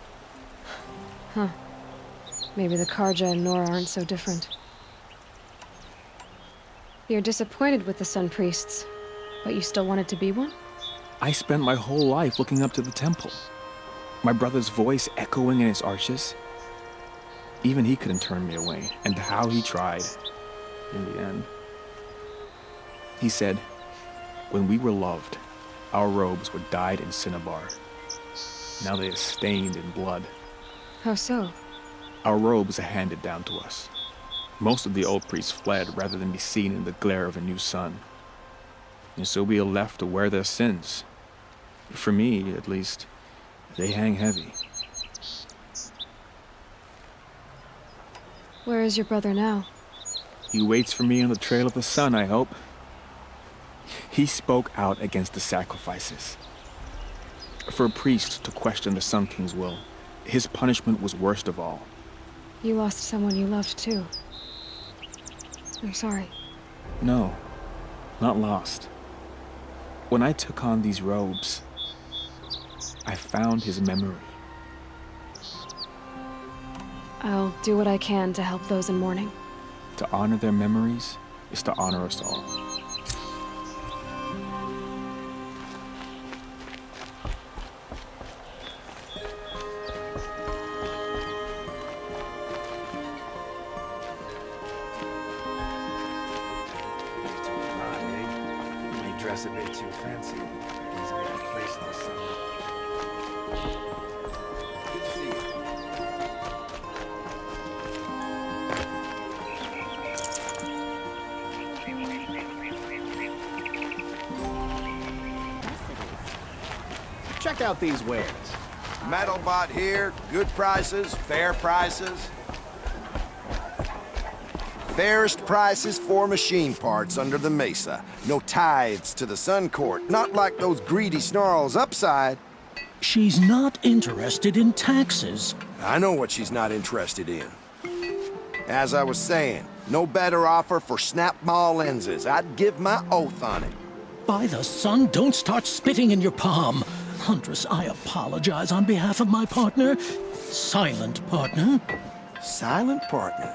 Huh. Maybe the Carja and Nora aren't so different. You're disappointed with the Sun Priests, but you still wanted to be one? I spent my whole life looking up to the temple. My brother's voice echoing in its arches. Even he couldn't turn me away, and how he tried, in the end. He said, when we were loved, our robes were dyed in cinnabar. Now they are stained in blood. How so? Our robes are handed down to us. Most of the old priests fled rather than be seen in the glare of a new sun. And so we are left to wear their sins. For me, at least, they hang heavy. Where is your brother now? He waits for me on the trail of the sun, I hope. He spoke out against the sacrifices. For a priest to question the Sun King's will, his punishment was worst of all. You lost someone you loved too. I'm sorry. No, not lost. When I took on these robes, I found his memory. I'll do what I can to help those in mourning. To honor their memories is to honor us all. Dress a bit too fancy. He's got a place in the sun. Good to see you. Check out these wares. Metal bought here, good prices, fair prices. Fairest prices for machine parts under the mesa. No tithes to the Sun Court, not like those greedy snarls upside. She's not interested in taxes. I know what she's not interested in. As I was saying, no better offer for snap-maw lenses. I'd give my oath on it. By the sun, don't start spitting in your palm. Huntress, I apologize on behalf of my partner. Silent partner. Silent partner?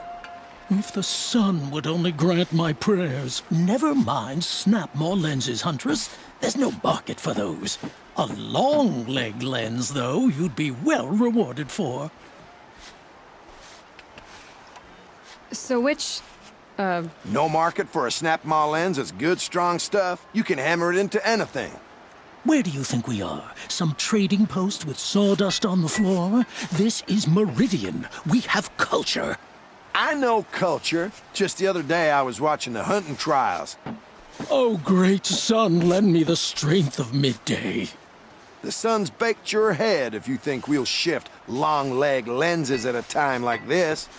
If the sun would only grant my prayers. Never mind snap-maw lenses, Huntress. There's no market for those. A long-leg lens, though, you'd be well rewarded for. So which, No market for a snap-maw lens is good, strong stuff. You can hammer it into anything. Where do you think we are? Some trading post with sawdust on the floor? This is Meridian. We have culture. I know culture. Just the other day I was watching the hunting trials. Oh, great sun, lend me the strength of midday. The sun's baked your head if you think we'll shift long-leg lenses at a time like this.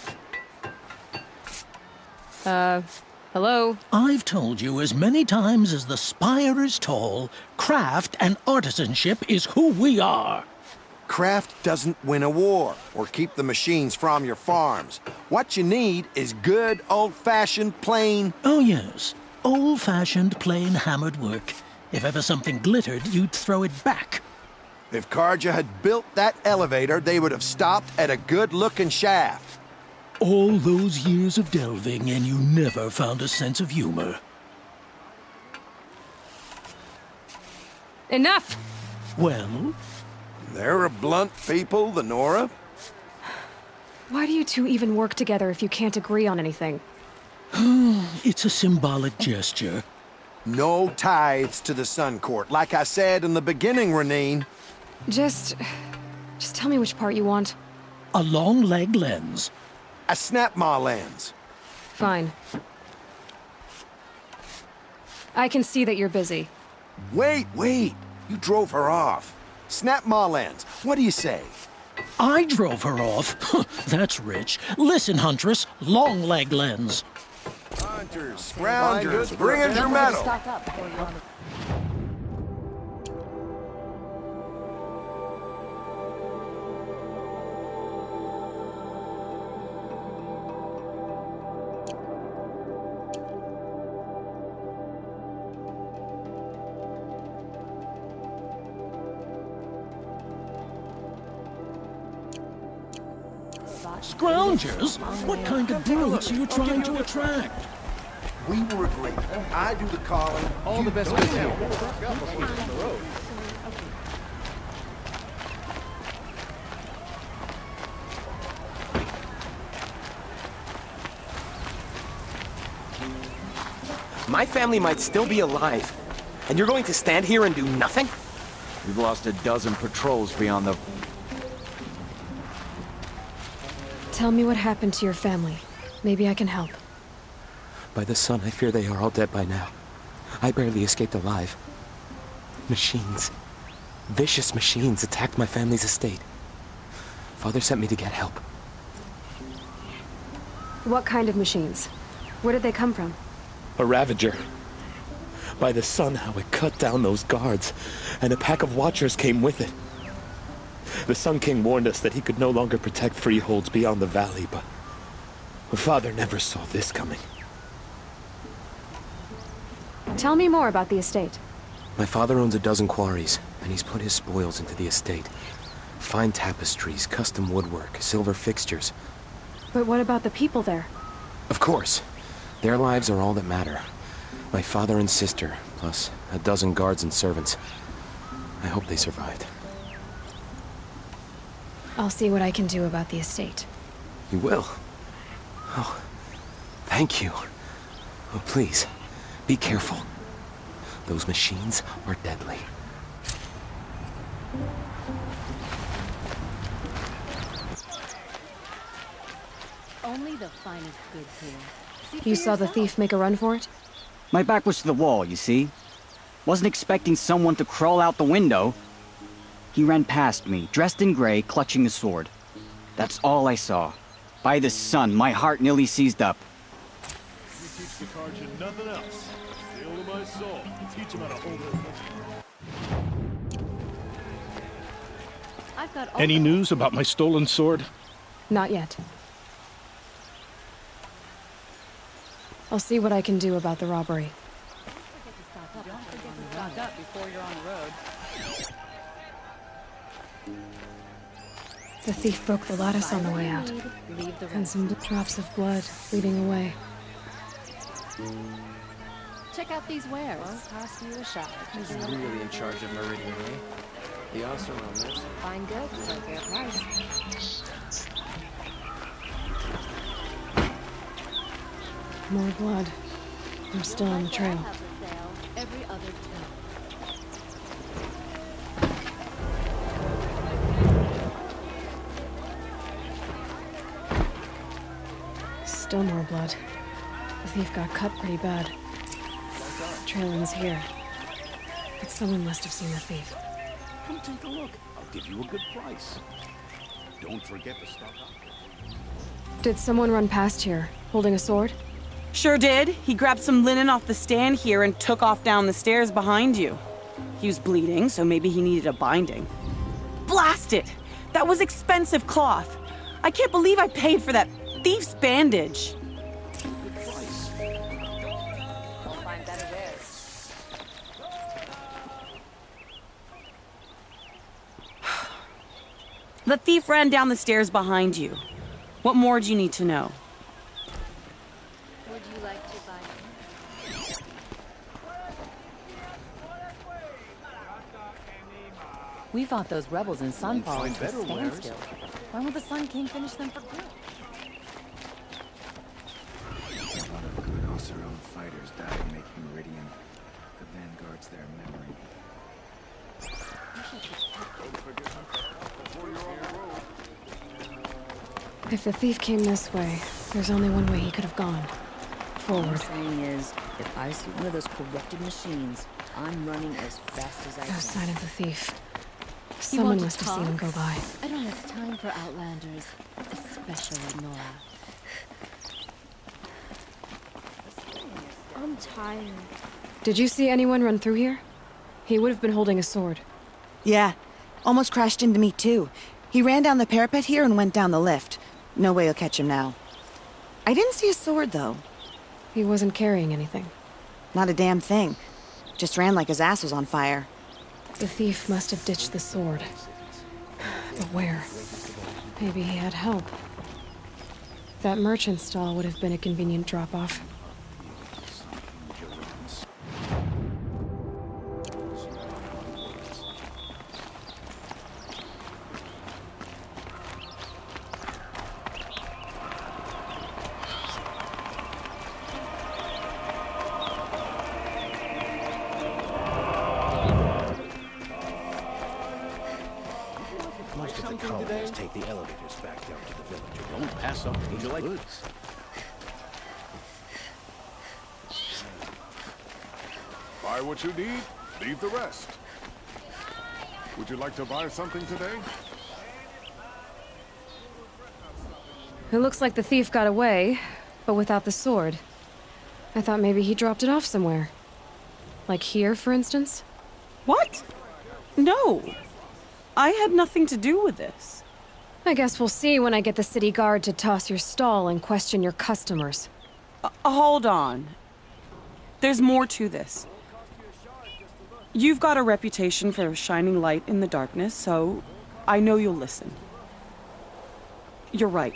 Hello? I've told you as many times as the spire is tall, craft and artisanship is who we are. Craft doesn't win a war or keep the machines from your farms. What you need is good, old-fashioned, plain... Oh, yes. Old-fashioned, plain hammered work. If ever something glittered, you'd throw it back. If Carja had built that elevator, they would have stopped at a good-looking shaft. All those years of delving, and you never found a sense of humor. Enough! Well? They're a blunt people, the Nora. Why do you two even work together if you can't agree on anything? It's a symbolic gesture. No tithes to the Sun Court, like I said in the beginning, Renine. Just tell me which part you want. A long-leg lens. A snap-maw lens. Fine. I can see that you're busy. Wait. You drove her off. Snap-maw lens. What do you say? I drove her off? That's rich. Listen, Huntress. Long-leg lens. Hunters, scroungers, bring in your metal. Scroungers? What kind of brutes are you trying to attract? We were agreed. I do the calling. All the best with you. My family might still be alive, and you're going to stand here and do nothing? We've lost a dozen patrols beyond the... Tell me what happened to your family. Maybe I can help. By the sun, I fear they are all dead by now. I barely escaped alive. Machines. Vicious machines attacked my family's estate. Father sent me to get help. What kind of machines? Where did they come from? A Ravager. By the sun, how it cut down those guards, and a pack of watchers came with it. The Sun King warned us that he could no longer protect freeholds beyond the valley, but Father never saw this coming. Tell me more about the estate. My father owns a dozen quarries, and he's put his spoils into the estate. Fine tapestries, custom woodwork, silver fixtures. But what about the people there? Of course. Their lives are all that matter. My father and sister, plus a dozen guards and servants. I hope they survived. I'll see what I can do about the estate. You will? Oh, thank you. Oh, please, be careful. Those machines are deadly. Only the finest goods here. You saw the thief make a run for it? My back was to the wall, you see? Wasn't expecting someone to crawl out the window. He ran past me, dressed in gray, clutching a sword. That's all I saw. By the sun, my heart nearly seized up. You teach the Karja nothing else. Seal to my soul. Teach him how to hold it. Any news about my stolen sword? Not yet. I'll see what I can do about the robbery. Stock up before you're on the road. The thief broke the lattice on the way out, and some drops of blood leading away. Check out these wares. Won't cost you a shot. Who's really in charge of Meridian, eh? The Oseramers. Fine goods at a fair price. More blood. I'm still on the trail. Every other day. Still more blood. The thief got cut pretty bad. The trail ends here. But someone must have seen the thief. Come take a look. I'll give you a good price. Don't forget to stock up. Did someone run past here, holding a sword? Sure did. He grabbed some linen off the stand here and took off down the stairs behind you. He was bleeding, so maybe he needed a binding. Blast it! That was expensive cloth. I can't believe I paid for that thief's bandage. I'll find better wares. The thief ran down the stairs behind you. What more do you need to know? Would you like to buy? We fought those rebels in Sunfall find to a better wares. standstill. Why won't the Sun King finish them for good? A lot of good Oseram fighters died making Meridian. The vanguard's their memory. If the thief came this way, there's only one way he could have gone. What Forward. I'm saying is, if I see one of those corrupted machines, I'm running as fast as I No can. sign of the thief. You Someone want to must have seen him talk? go by. I don't have time for outlanders, especially Nora. I'm tired. Did you see anyone run through here? He would have been holding a sword. Yeah, almost crashed into me too. He ran down the parapet here and went down the lift. No way you'll catch him now. I didn't see a sword though. He wasn't carrying anything. Not a damn thing. Just ran like his ass was on fire. The thief must have ditched the sword. But where? Maybe he had help. That merchant stall would have been a convenient drop-off. Most of the colonists take the elevators back down to the village. Don't pass up any goods. Buy what you need, leave the rest. Would you like to buy something today? It looks like the thief got away, but without the sword. I thought maybe he dropped it off somewhere. Like here, for instance? What? No. I had nothing to do with this. I guess we'll see when I get the city guard to toss your stall and question your customers. Hold on. There's more to this. You've got a reputation for shining light in the darkness, so I know you'll listen. You're right.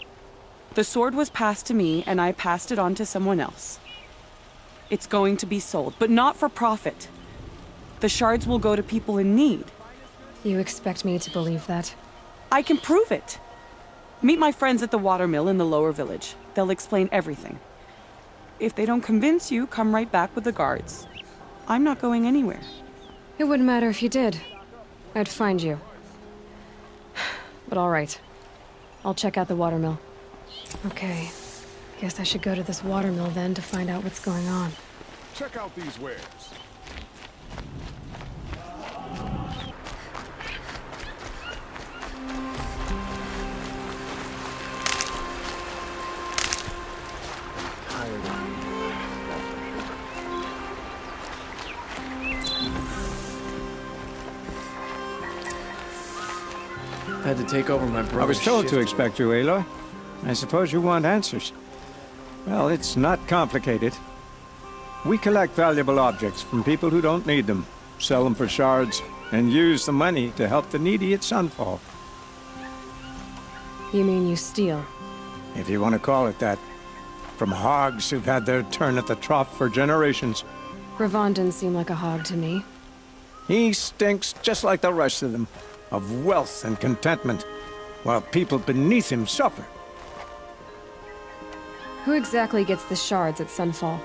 The sword was passed to me, and I passed it on to someone else. It's going to be sold, but not for profit. The shards will go to people in need. You expect me to believe that? I can prove it. Meet my friends at the watermill in the lower village. They'll explain everything. If they don't convince you, come right back with the guards. I'm not going anywhere. It wouldn't matter if you did. I'd find you. But all right. I'll check out the watermill. Okay. Guess I should go to this watermill then to find out what's going on. Check out these wares. Had to take over my brother's I was told to shift. expect you, Aloy. I suppose you want answers. Well, it's not complicated. We collect valuable objects from people who don't need them, sell them for shards, and use the money to help the needy at Sunfall. You mean you steal? If you want to call it that. From hogs who've had their turn at the trough for generations. Ravon didn't seem like a hog to me. He stinks just like the rest of them, of wealth and contentment, while people beneath him suffer. Who exactly gets the shards at Sunfall?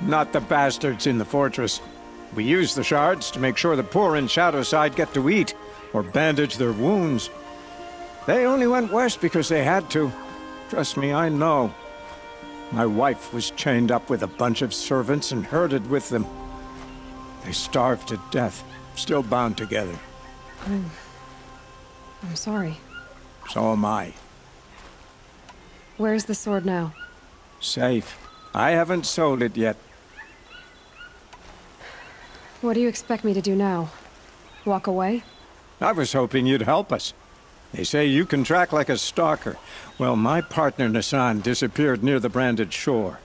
Not the bastards in the fortress. We use the shards to make sure the poor in Shadowside get to eat, or bandage their wounds. They only went west because they had to. Trust me, I know. My wife was chained up with a bunch of servants and herded with them. They starved to death, still bound together. I'm sorry. So am I. Where's the sword now? Safe. I haven't sold it yet. What do you expect me to do now? Walk away? I was hoping you'd help us. They say you can track like a stalker. Well, my partner Nassan disappeared near the branded shore.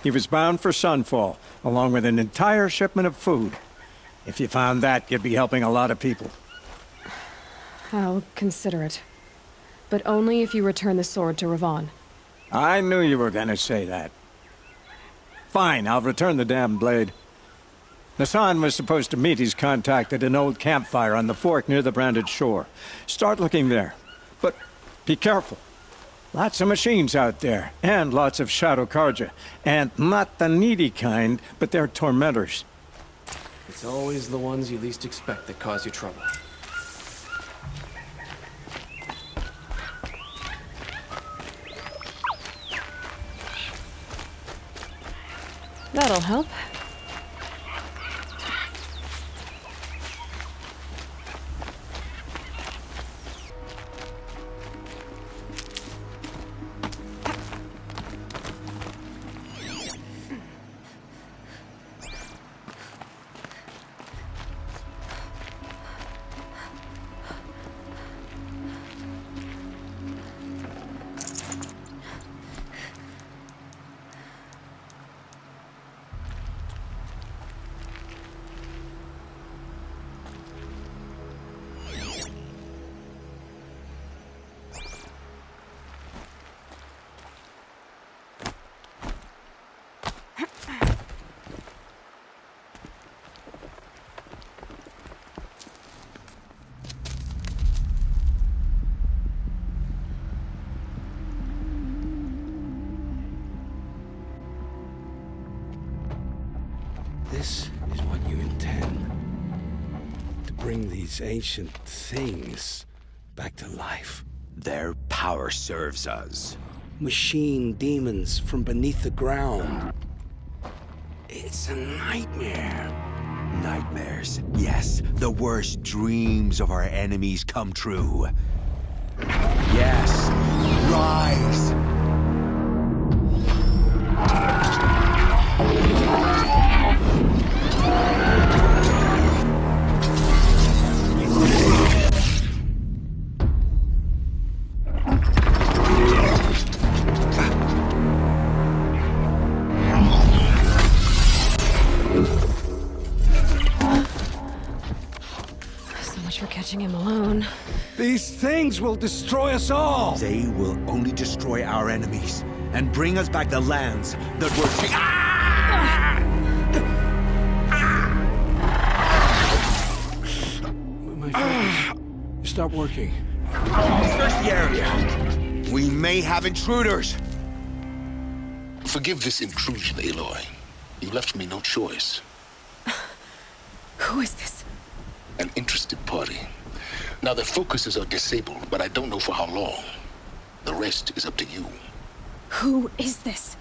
He was bound for Sunfall, along with an entire shipment of food. If you found that, you'd be helping a lot of people. I'll consider it. But only if you return the sword to Ravon. I knew you were gonna say that. Fine, I'll return the damn blade. Nassan was supposed to meet his contact at an old campfire on the fork near the branded shore. Start looking there. But be careful. Lots of machines out there, and lots of Shadow Karja. And not the needy kind, but they're tormentors. It's always the ones you least expect that cause you trouble. That'll help. This is what you intend. To bring these ancient things back to life. Their power serves us. Machine demons from beneath the ground. It's a nightmare. Nightmares. Yes, the worst dreams of our enemies come true. Yes, rise! For catching him alone. These things will destroy us all! They will only destroy our enemies and bring us back the lands that were taken. My focus. Stop working. Search the area. We may have intruders. Forgive this intrusion, Aloy. You left me no choice. Who is this? An interested party. Now, their focuses are disabled, but I don't know for how long. The rest is up to you. Who is this?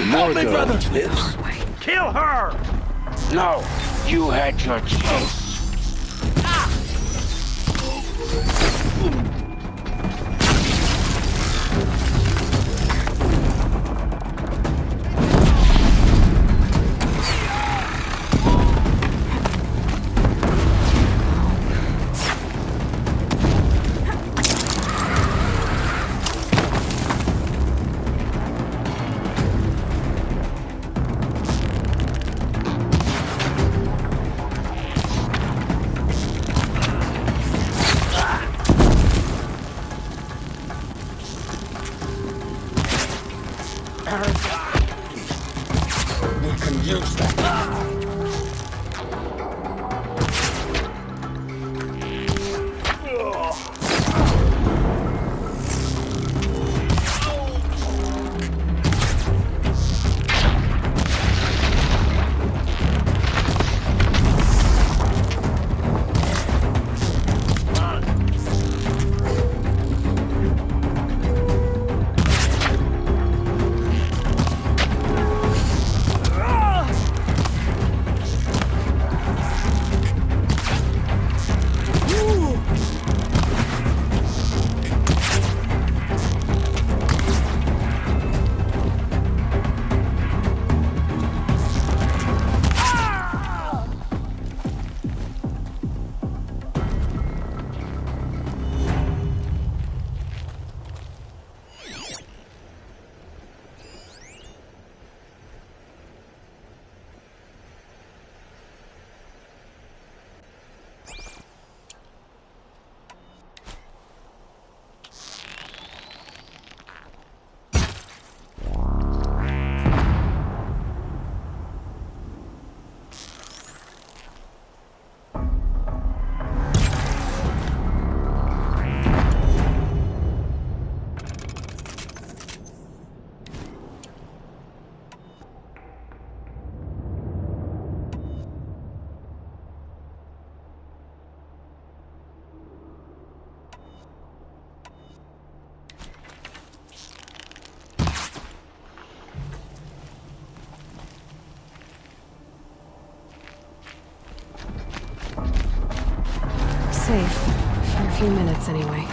Help me, brother! Kill her! No, you had your chance. We can use that. safe. For a few minutes, anyway.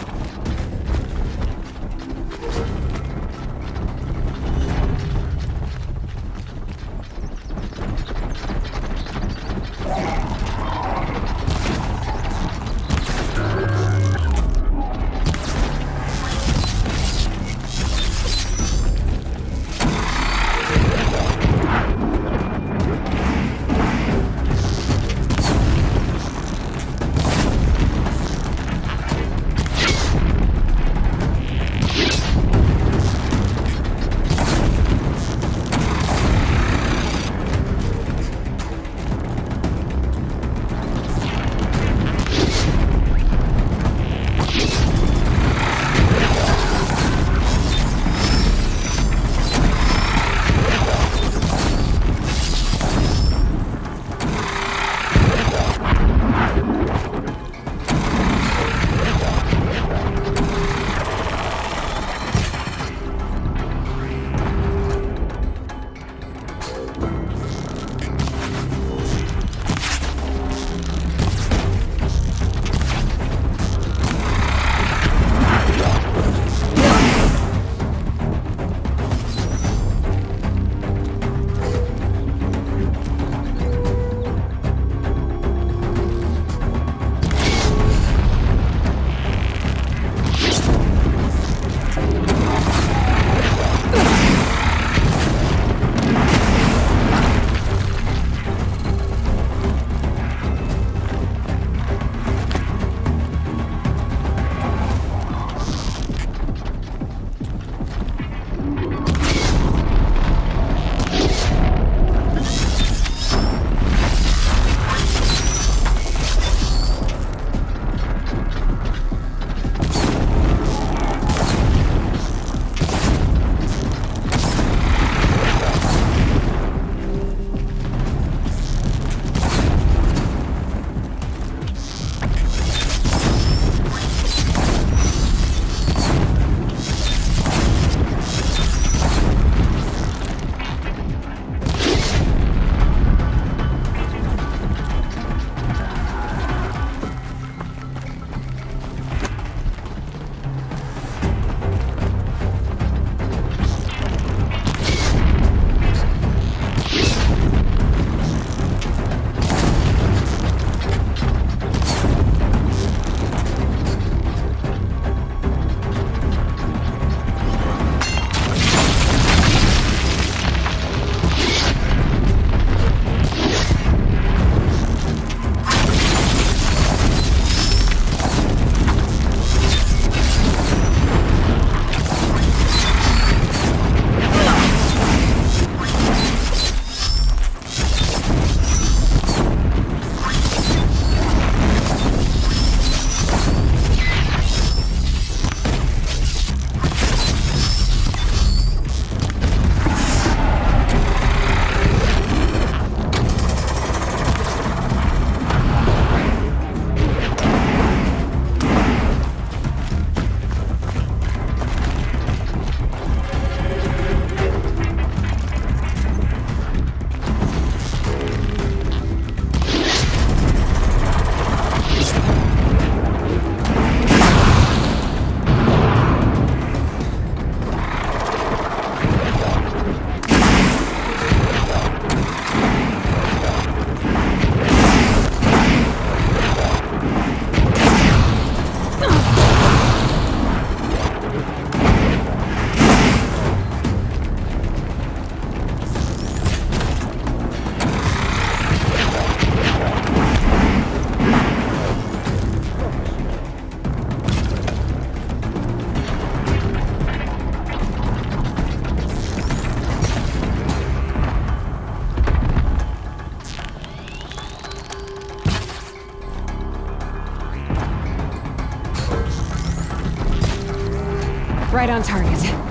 Right on target.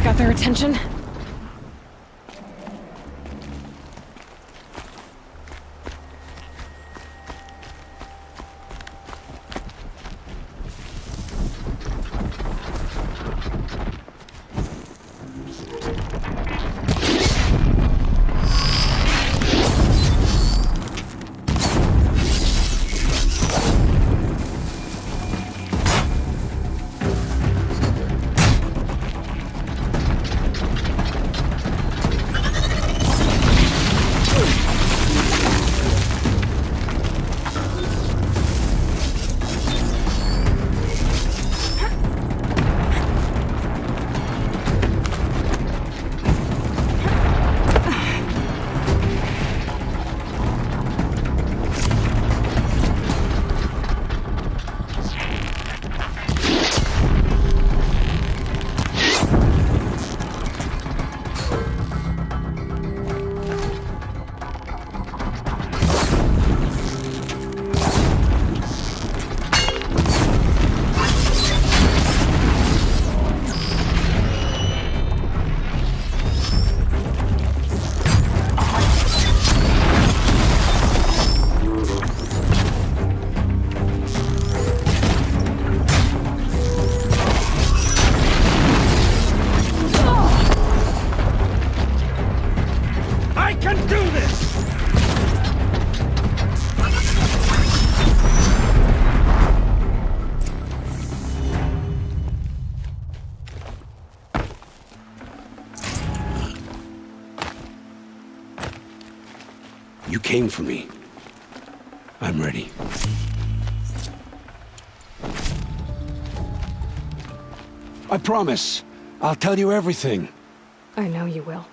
got their attention? You came for me. I'm ready. I promise. I'll tell you everything. I know you will.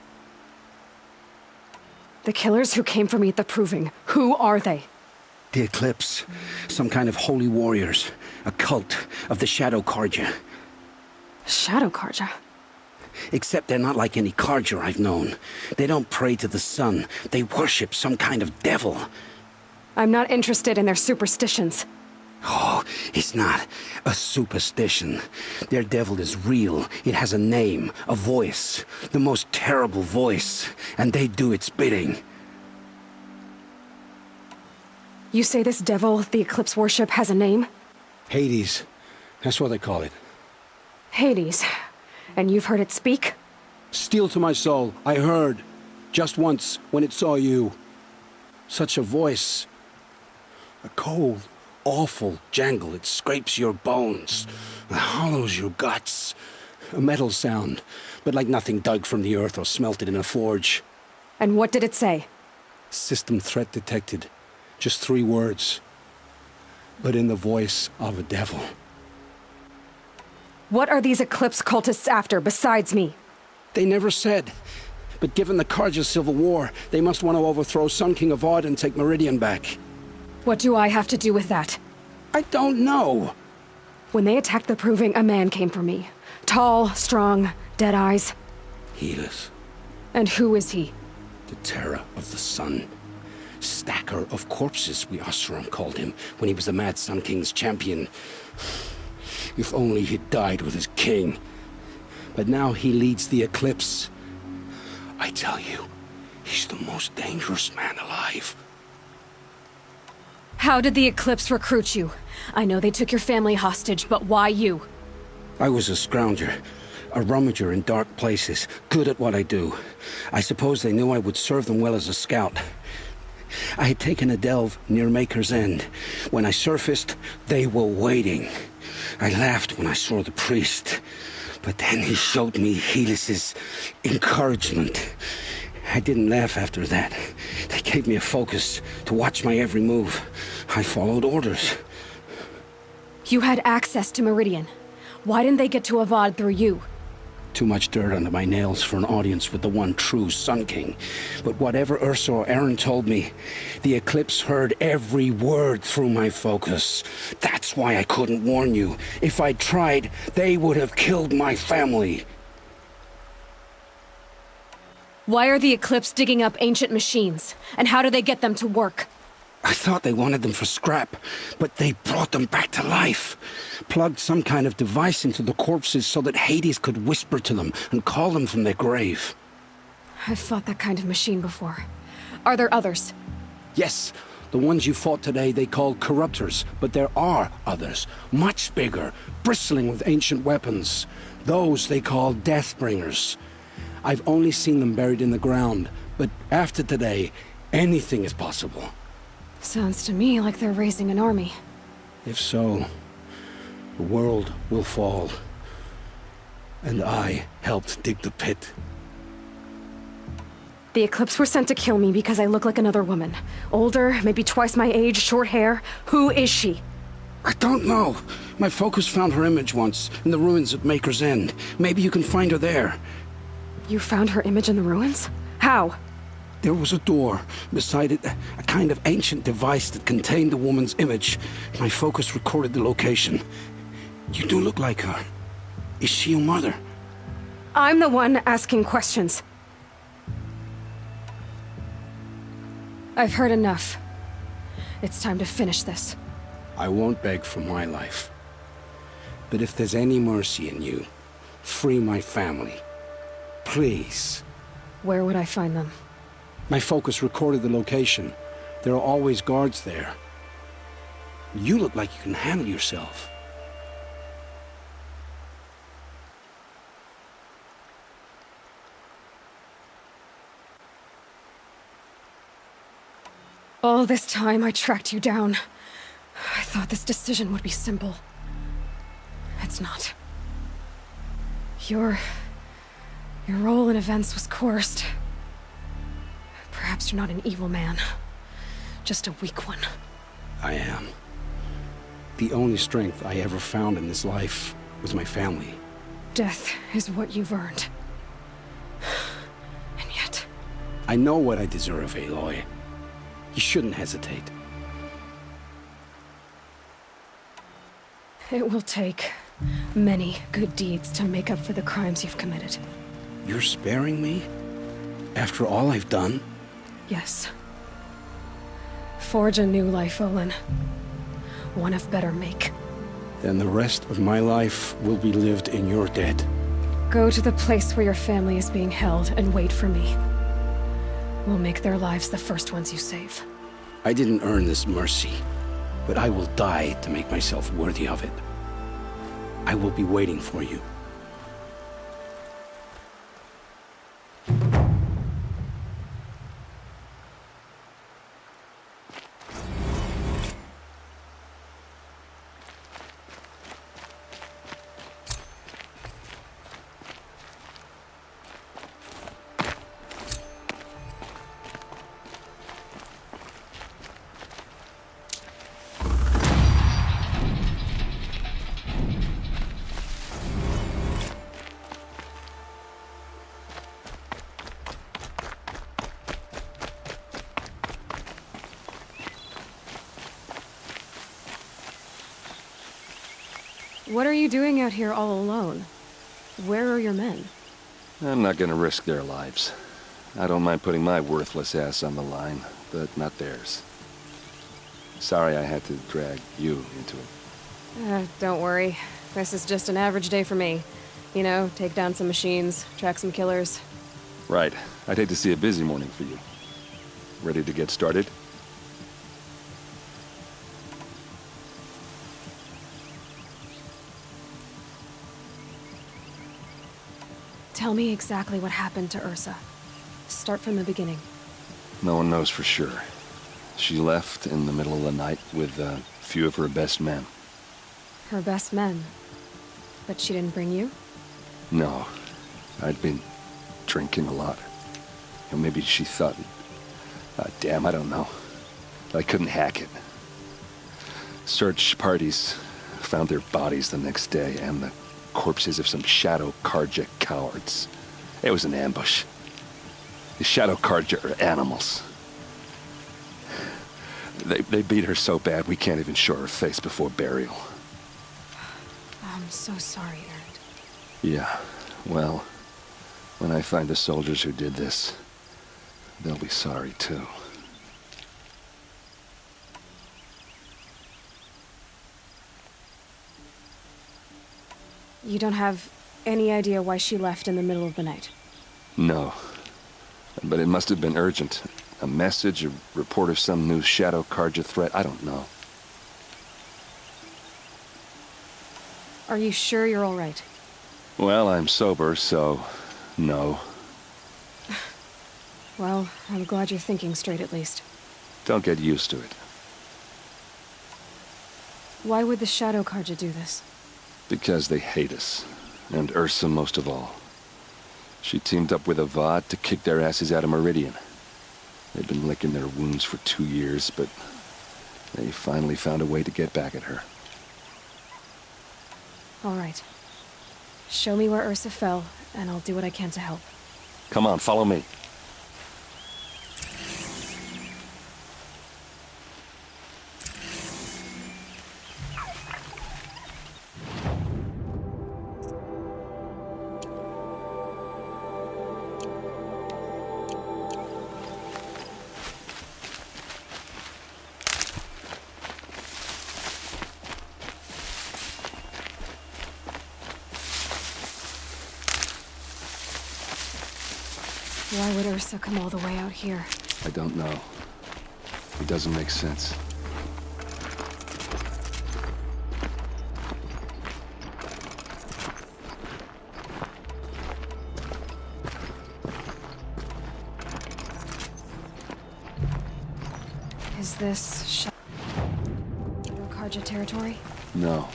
The killers who came for me at the Proving, who are they? The Eclipse. Some kind of holy warriors. A cult of the Shadow Karja. Shadow Karja? Except they're not like any Karja I've known. They don't pray to the sun. They worship some kind of devil. I'm not interested in their superstitions. Oh, it's not a superstition. Their devil is real. It has a name, a voice. The most terrible voice. And they do its bidding. You say this devil the Eclipse worship has a name? Hades. That's what they call it. Hades. And you've heard it speak? Steel to my soul. I heard. Just once, when it saw you. Such a voice. A cold, awful jangle. It scrapes your bones. It hollows your guts. A metal sound, but like nothing dug from the earth or smelted in a forge. And what did it say? System threat detected. Just 3 words. But in the voice of a devil. What are these Eclipse cultists after, besides me? They never said. But given the Karja civil war, they must want to overthrow Sun King Avad and take Meridian back. What do I have to do with that? I don't know. When they attacked the Proving, a man came for me. Tall, strong, dead eyes. Helis. And who is he? The terror of the sun. Stacker of corpses, we Oseram called him, when he was the Mad Sun King's champion. If only he'd died with his king. But now he leads the Eclipse. I tell you, he's the most dangerous man alive. How did the Eclipse recruit you? I know they took your family hostage, but why you? I was a scrounger, a rummager in dark places, good at what I do. I suppose they knew I would serve them well as a scout. I had taken a delve near Maker's End. When I surfaced, they were waiting. I laughed when I saw the priest, but then he showed me Helis's encouragement. I didn't laugh after that. They gave me a focus to watch my every move. I followed orders. You had access to Meridian. Why didn't they get to Avad through you? Too much dirt under my nails for an audience with the one true Sun King. But whatever Ursa or Aaron told me, the Eclipse heard every word through my focus. That's why I couldn't warn you. If I'd tried, they would have killed my family. Why are the Eclipse digging up ancient machines? And how do they get them to work? I thought they wanted them for scrap, but they brought them back to life. Plugged some kind of device into the corpses so that Hades could whisper to them and call them from their grave. I've fought that kind of machine before. Are there others? Yes, the ones you fought today they called corruptors, but there are others, much bigger, bristling with ancient weapons. Those they call Deathbringers. I've only seen them buried in the ground, but after today, anything is possible. Sounds to me like they're raising an army. If so, the world will fall. And I helped dig the pit. The Eclipse were sent to kill me because I look like another woman. Older, maybe twice my age, short hair. Who is she? I don't know. My focus found her image once, in the ruins at Maker's End. Maybe you can find her there. You found her image in the ruins? How? There was a door. Beside it, a kind of ancient device that contained the woman's image. My focus recorded the location. You do look like her. Is she your mother? I'm the one asking questions. I've heard enough. It's time to finish this. I won't beg for my life. But if there's any mercy in you, free my family. Please. Where would I find them? My focus recorded the location. There are always guards there. You look like you can handle yourself. All this time I tracked you down. I thought this decision would be simple. It's not. Your role in events was coerced. Perhaps you're not an evil man. Just a weak one. I am. The only strength I ever found in this life was my family. Death is what you've earned. And yet... I know what I deserve, Aloy. You shouldn't hesitate. It will take many good deeds to make up for the crimes you've committed. You're sparing me? After all I've done? Yes. Forge a new life, Olin. One of better make. Then the rest of my life will be lived in your debt. Go to the place where your family is being held and wait for me. We'll make their lives the first ones you save. I didn't earn this mercy, but I will die to make myself worthy of it. I will be waiting for you. What are you doing out here all alone? Where are your men? I'm not gonna risk their lives. I don't mind putting my worthless ass on the line, but not theirs. Sorry I had to drag you into it. Don't worry. This is just an average day for me. You know, take down some machines, track some killers. Right. I'd hate to see a busy morning for you. Ready to get started? Tell me exactly what happened to Ursa. Start from the beginning. No one knows for sure. She left in the middle of the night with a few of her best men. Her best men? But she didn't bring you? No. I'd been drinking a lot. Or maybe she thought... damn, I don't know. I couldn't hack it. Search parties found their bodies the next day, and the corpses of some Shadow Karja cowards. It was an ambush. The Shadow Karja are animals. They beat her so bad we can't even show her face before burial. I'm so sorry, Erend. Yeah, well, when I find the soldiers who did this, they'll be sorry too. You don't have any idea why she left in the middle of the night? No. But it must have been urgent. A message, a report of some new Shadow Carja threat, I don't know. Are you sure you're all right? Well, I'm sober, so no. Well, I'm glad you're thinking straight at least. Don't get used to it. Why would the Shadow Carja do this? Because they hate us. And Ursa most of all. She teamed up with Avad to kick their asses out of Meridian. They've been licking their wounds for 2 years, but they finally found a way to get back at her. All right. Show me where Ursa fell, and I'll do what I can to help. Come on, follow me. Why would Ursa come all the way out here? I don't know. It doesn't make sense. Is this Shadow Carja territory? No.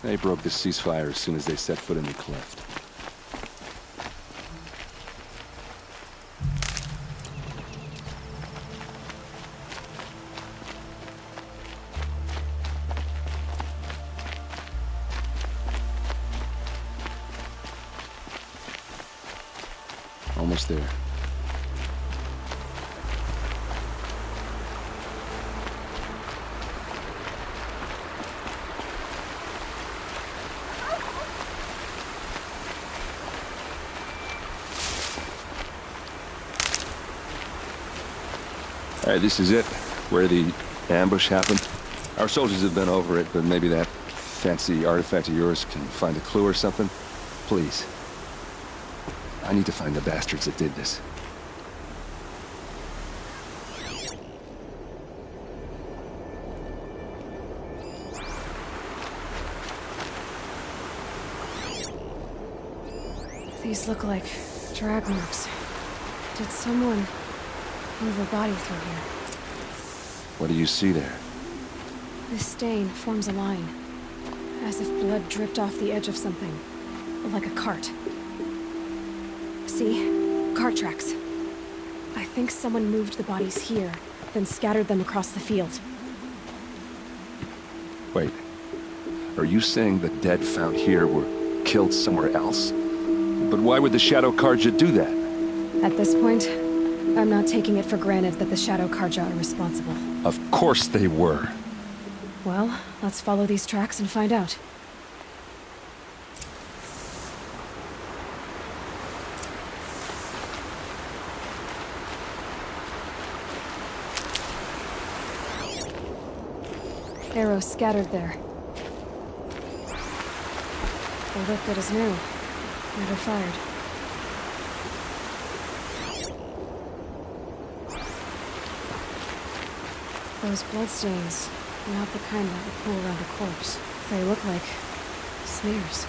They broke the ceasefire as soon as they set foot in the cleft. Almost there. All right, this is it, where the ambush happened. Our soldiers have been over it, but maybe that fancy artifact of yours can find a clue or something. Please. I need to find the bastards that did this. These look like drag marks. Did someone move a body through here? What do you see there? This stain forms a line, as if blood dripped off the edge of something, like a cart. See? Cart tracks. I think someone moved the bodies here, then scattered them across the field. Wait. Are you saying the dead found here were killed somewhere else? But why would the Shadow Carja do that? At this point, I'm not taking it for granted that the Shadow Carja are responsible. Of course they were. Well, let's follow these tracks and find out. Arrows scattered there. They look good as new. Never fired. Those bloodstains are not the kind that would pool around a corpse. They look like smears.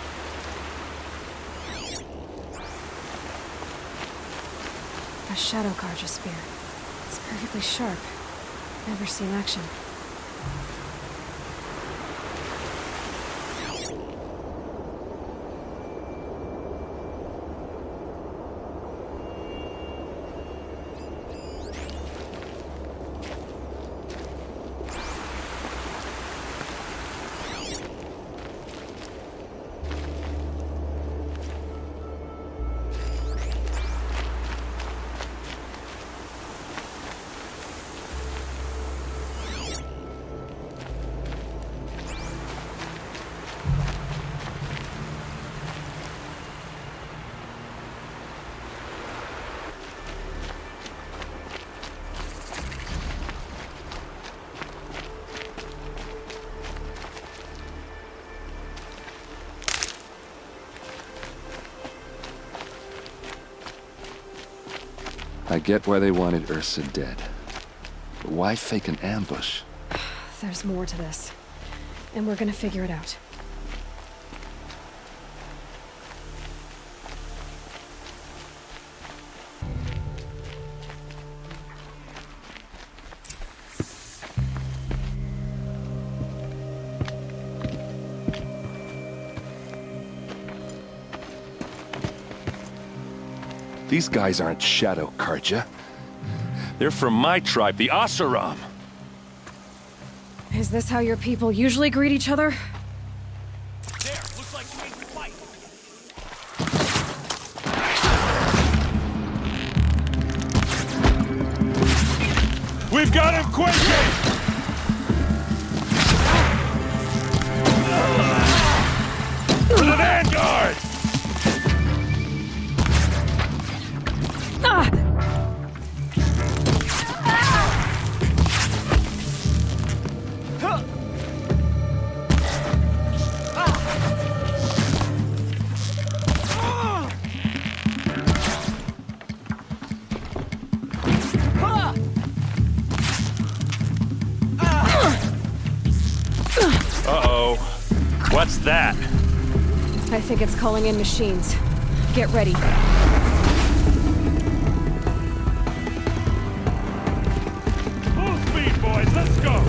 A Shadow Carja spear. It's perfectly sharp. Never seen action. I get why they wanted Ursa dead. But why fake an ambush? There's more to this. And we're gonna figure it out. These guys aren't Shadow Karja. They're from my tribe, the Asaram. Is this how your people usually greet each other? There, looks like you made your fight. We've got him quickly! To the vanguard! Uh-oh. What's that? I think it's calling in machines. Get ready. Full speed, boys, let's go!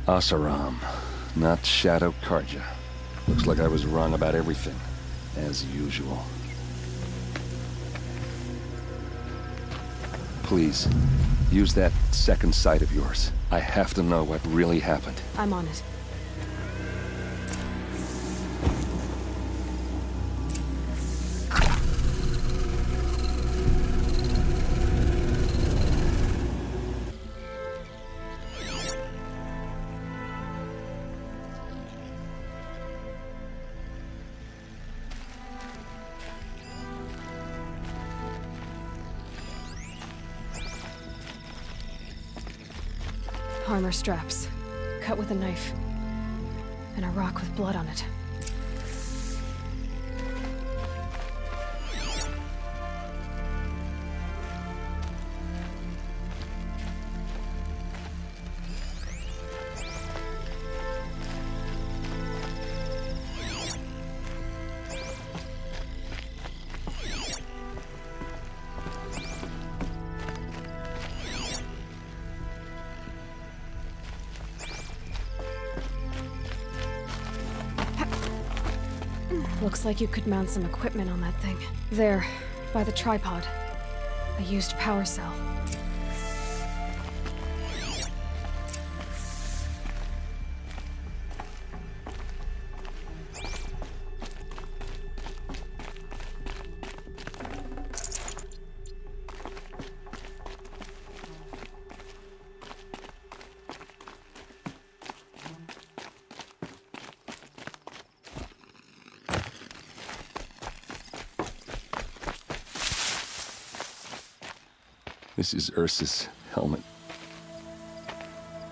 Asaram, not Shadow Karja. Looks like I was wrong about everything, as usual. Please, use that second sight of yours. I have to know what really happened. I'm on it. Armor straps, cut with a knife, and a rock with blood on it. Looks like you could mount some equipment on that thing. There, by the tripod. A used power cell. This is Ursa's helmet.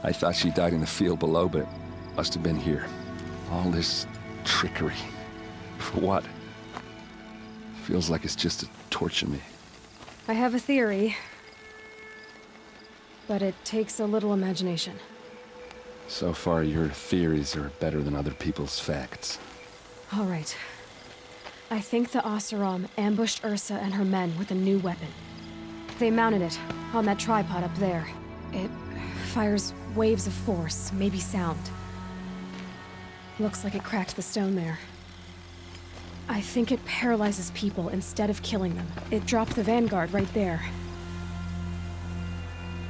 I thought she died in the field below, but must have been here. All this trickery. For what? Feels like it's just to torture me. I have a theory, but it takes a little imagination. So far, your theories are better than other people's facts. All right. I think the Oseram ambushed Ursa and her men with a new weapon. They mounted it on that tripod up there. It fires waves of force, maybe sound. Looks like it cracked the stone there. I think it paralyzes people instead of killing them. It dropped the vanguard right there.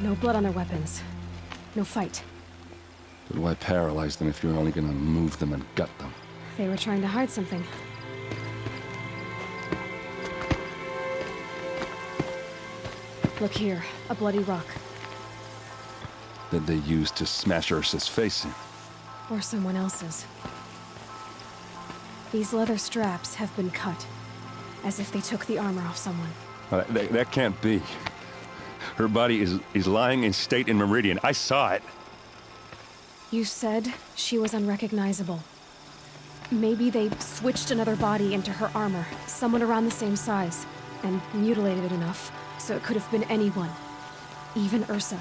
No blood on their weapons. No fight. But why paralyze them if you're only gonna move them and gut them? They were trying to hide something. Look here, a bloody rock. That they used to smash Ursa's face in. Or someone else's. These leather straps have been cut, as if they took the armor off someone. That can't be. Her body is lying in state in Meridian. I saw it. You said she was unrecognizable. Maybe they switched another body into her armor, someone around the same size, and mutilated it enough so it could have been anyone, even Ursa.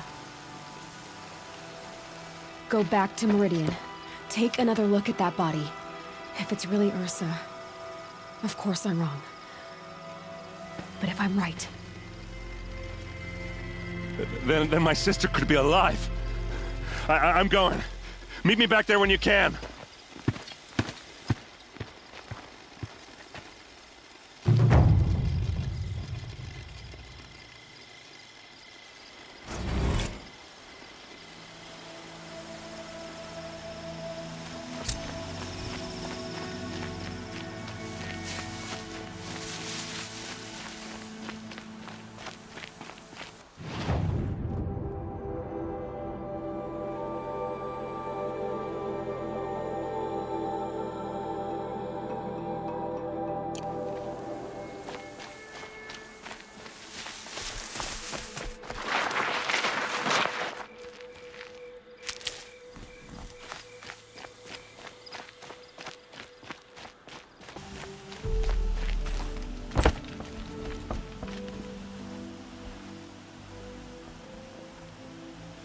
Go back to Meridian. Take another look at that body. If it's really Ursa, of course I'm wrong. But if I'm right... Then my sister could be alive. I'm going. Meet me back there when you can.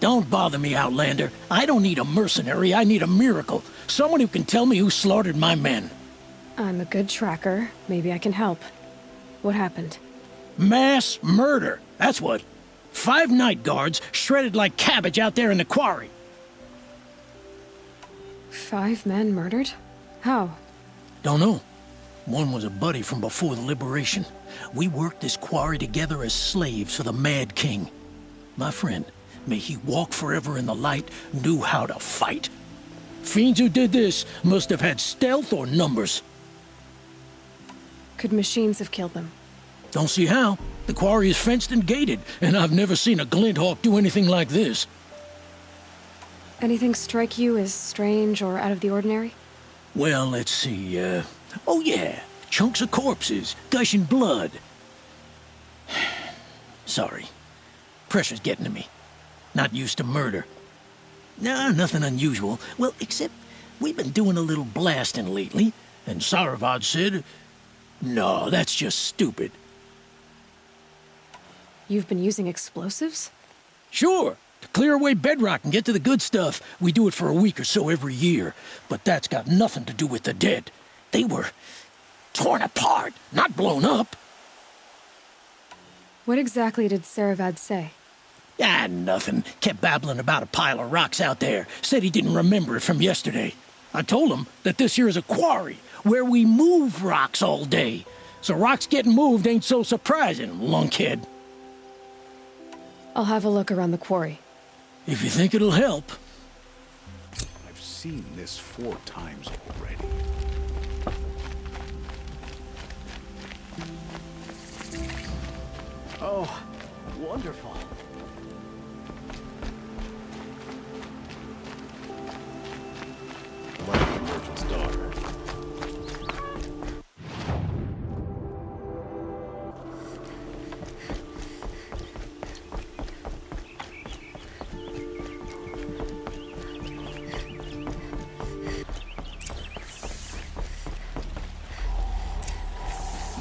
Don't bother me, Outlander. I don't need a mercenary, I need a miracle. Someone who can tell me who slaughtered my men. I'm a good tracker. Maybe I can help. What happened? Mass murder, that's what. 5 night guards shredded like cabbage out there in the quarry. 5 men murdered? How? Don't know. One was a buddy from before the liberation. We worked this quarry together as slaves for the Mad King. My friend, may he walk forever in the light, knew how to fight. Fiends who did this must have had stealth or numbers. Could machines have killed them? Don't see how. The quarry is fenced and gated, and I've never seen a Glinthawk do anything like this. Anything strike you as strange or out of the ordinary? Well, let's see, oh yeah, chunks of corpses, gushing blood. Sorry. Pressure's getting to me. Not used to murder. Nah, nothing unusual. Well, except we've been doing a little blasting lately, and Saravad said, no, that's just stupid. You've been using explosives? Sure. To clear away bedrock and get to the good stuff, we do it for a week or so every year. But that's got nothing to do with the dead. They were torn apart, not blown up. What exactly did Saravad say? Ah, nothing. Kept babbling about a pile of rocks out there. Said he didn't remember it from yesterday. I told him that this here is a quarry, where we move rocks all day. So rocks getting moved ain't so surprising, lunkhead. I'll have a look around the quarry. If you think it'll help. I've seen this 4 times already. Oh, wonderful. Like the merchant's daughter.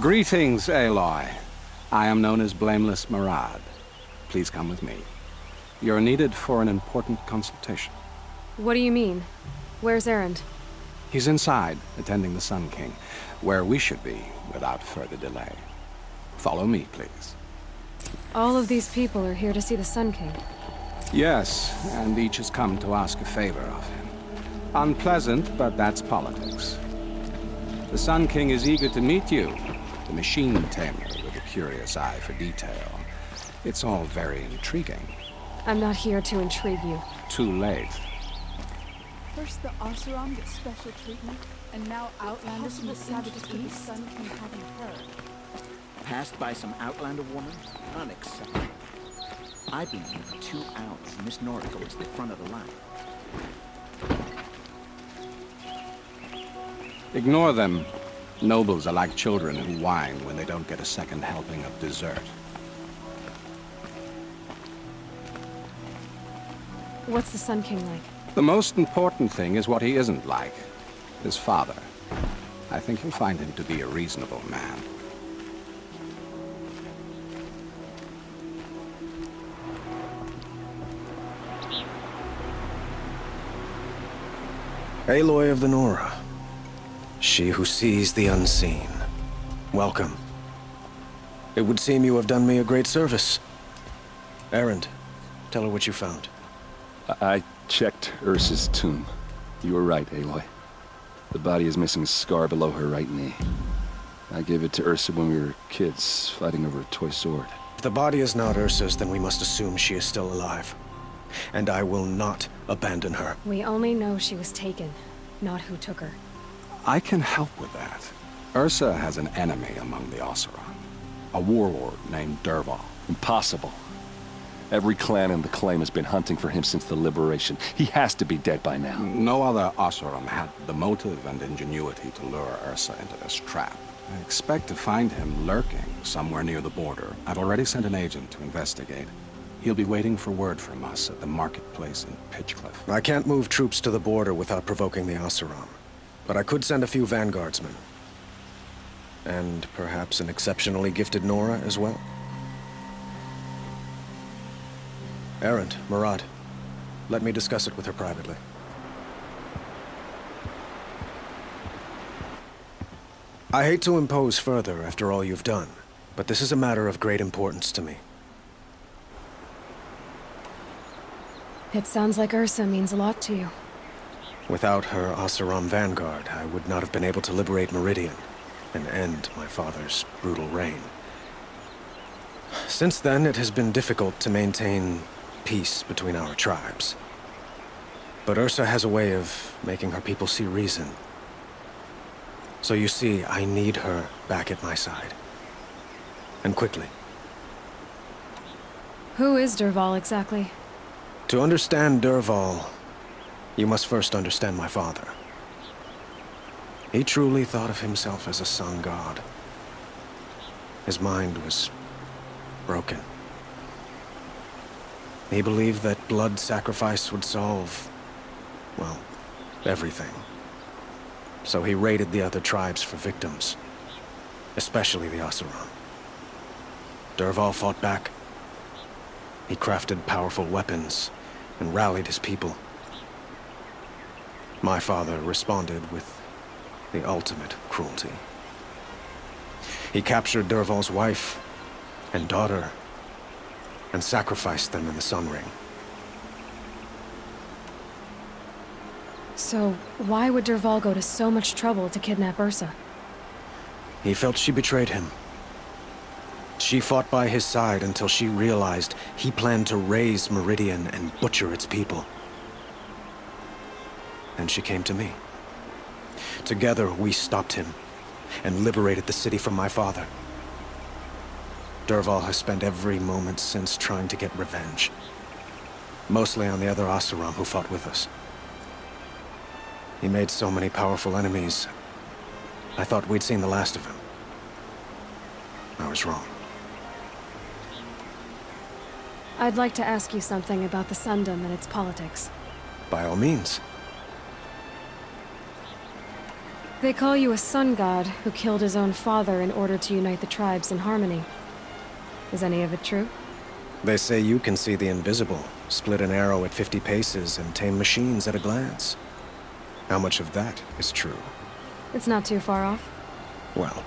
Greetings, Aloy. I am known as Blameless Murad. Please come with me. You're needed for an important consultation. What do you mean? Where's Erend? He's inside, attending the Sun King, where we should be without further delay. Follow me, please. All of these people are here to see the Sun King. Yes, and each has come to ask a favor of him. Unpleasant, but that's politics. The Sun King is eager to meet you, the machine tamer with a curious eye for detail. It's all very intriguing. I'm not here to intrigue you. Too late. First the Oseram gets special treatment, and now Outlanders from the savage east Sun King having her. Passed by some Outlander woman? Unacceptable. I've been here for 2 hours, and Miss Nora goes to the front of the line. Ignore them. Nobles are like children who whine when they don't get a second helping of dessert. What's the Sun King like? The most important thing is what he isn't like. His father. I think you'll find him to be a reasonable man. Aloy of the Nora. She who sees the unseen. Welcome. It would seem you have done me a great service. Erend, tell her what you found. I checked Ursa's tomb. You were right, Aloy. The body is missing a scar below her right knee. I gave it to Ursa when we were kids, fighting over a toy sword. If the body is not Ursa's, then we must assume she is still alive. And I will not abandon her. We only know she was taken, not who took her. I can help with that. Ursa has an enemy among the Oseram. A warlord named Dervahl. Impossible. Every clan in the claim has been hunting for him since the liberation. He has to be dead by now. No other Oseram had the motive and ingenuity to lure Ursa into this trap. I expect to find him lurking somewhere near the border. I've already sent an agent to investigate. He'll be waiting for word from us at the marketplace in Pitchcliff. I can't move troops to the border without provoking the Oseram. But I could send a few vanguardsmen. And perhaps an exceptionally gifted Nora as well. Erend, Murad, let me discuss it with her privately. I hate to impose further after all you've done, but this is a matter of great importance to me. It sounds like Ursa means a lot to you. Without her Oseram vanguard, I would not have been able to liberate Meridian and end my father's brutal reign. Since then, it has been difficult to maintain peace between our tribes. But Ursa has a way of making her people see reason. So you see, I need her back at my side. And quickly. Who is Dervahl exactly? To understand Dervahl, you must first understand my father. He truly thought of himself as a sun god. His mind was broken. He believed that blood sacrifice would solve, well, everything. So he raided the other tribes for victims, especially the Oseram. Dervahl fought back. He crafted powerful weapons and rallied his people. My father responded with the ultimate cruelty. He captured Dervahl's wife and daughter and sacrificed them in the Sun Ring. So, why would Dervahl go to so much trouble to kidnap Ursa? He felt she betrayed him. She fought by his side until she realized he planned to raise Meridian and butcher its people. And she came to me. Together, we stopped him and liberated the city from my father. Dervahl has spent every moment since trying to get revenge. Mostly on the other Oseram who fought with us. He made so many powerful enemies. I thought we'd seen the last of him. I was wrong. I'd like to ask you something about the Sundom and its politics. By all means. They call you a sun god who killed his own father in order to unite the tribes in harmony. Is any of it true? They say you can see the invisible, split an arrow at 50 paces, and tame machines at a glance. How much of that is true? It's not too far off. Well,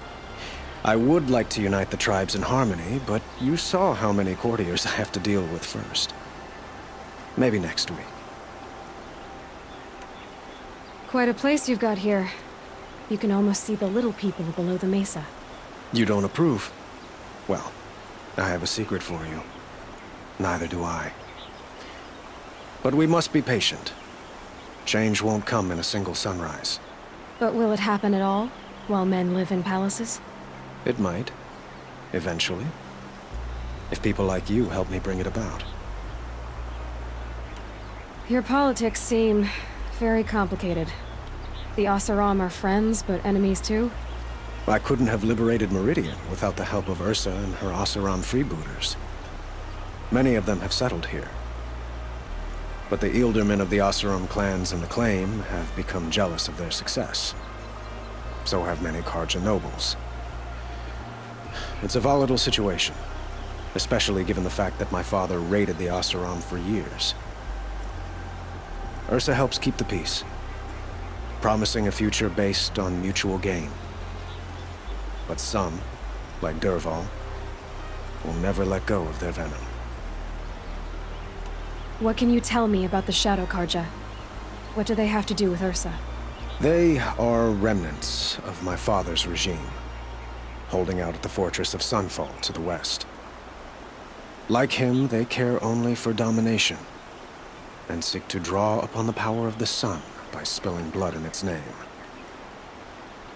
I would like to unite the tribes in harmony, but you saw how many courtiers I have to deal with first. Maybe next week. Quite a place you've got here. You can almost see the little people below the mesa. You don't approve? Well, I have a secret for you. Neither do I. But we must be patient. Change won't come in a single sunrise. But will it happen at all, while men live in palaces? It might. Eventually. If people like you help me bring it about. Your politics seem very complicated. The Oseram are friends, but enemies too? I couldn't have liberated Meridian without the help of Ursa and her Oseram freebooters. Many of them have settled here. But the Ealdormen of the Oseram clans in the Claim have become jealous of their success. So have many Karja nobles. It's a volatile situation, especially given the fact that my father raided the Oseram for years. Ursa helps keep the peace, promising a future based on mutual gain. But some, like Dervahl, will never let go of their venom. What can you tell me about the Shadow Karja? What do they have to do with Ursa? They are remnants of my father's regime, holding out at the fortress of Sunfall to the west. Like him, they care only for domination, and seek to draw upon the power of the sun by spilling blood in its name.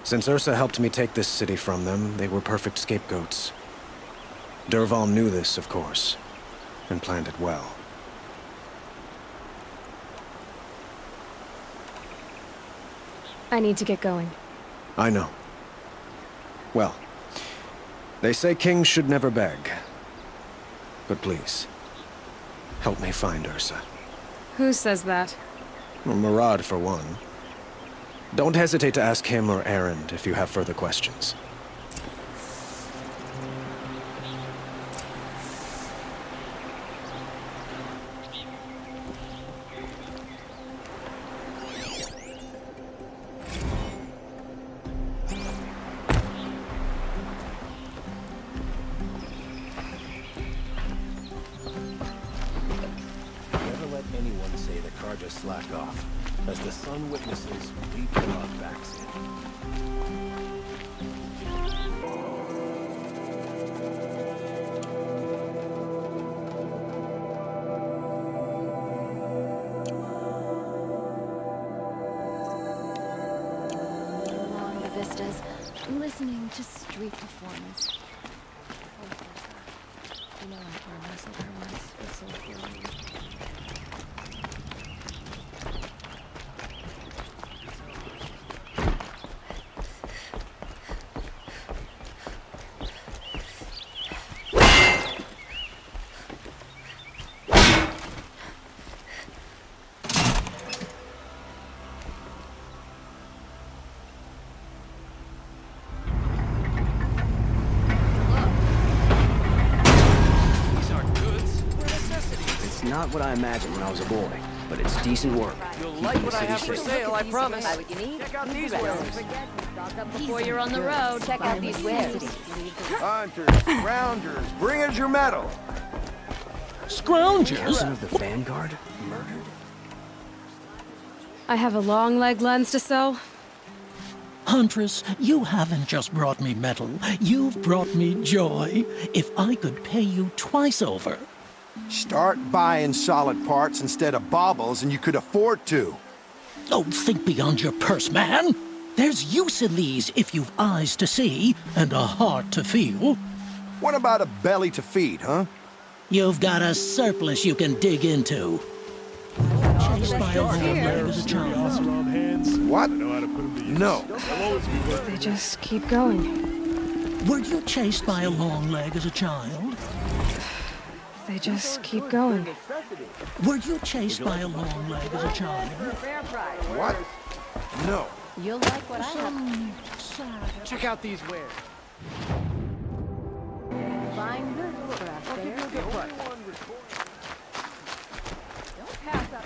Since Ursa helped me take this city from them, they were perfect scapegoats. Dervahl knew this, of course, and planned it well. I need to get going. I know. Well, they say kings should never beg. But please, help me find Ursa. Who says that? Well, Murad, for one. Don't hesitate to ask him or Erend if you have further questions. Anyone say the Karja slack off. As the sun witnesses, we put our backs in. Along the vistas, listening to street performance. You know I can wrestle her once, but so clearly. Not what I imagined when I was a boy, but it's decent work. You'll like what I have for sale, I promise. Check out these wares. Before you're on the road, check out these wares. Hunters, scroungers, bring us your metal. Scroungers? Captain of the Vanguard? Murdered? I have a long leg lens to sell. Huntress, you haven't just brought me metal, you've brought me joy. If I could pay you twice over. Start buying solid parts instead of baubles, and you could afford to. Oh, think beyond your purse, man. There's use in these if you've eyes to see and a heart to feel. What about a belly to feed, huh? You've got a surplus you can dig into. Chased by a long leg as a child. What? No. They just keep going. Were you chased by a long leg as a child? They just keep going. Were you chased by a long leg as a child? What? No. You'll like what I have. Check out these wares. Fine good photograph there. Good work. Don't pass up.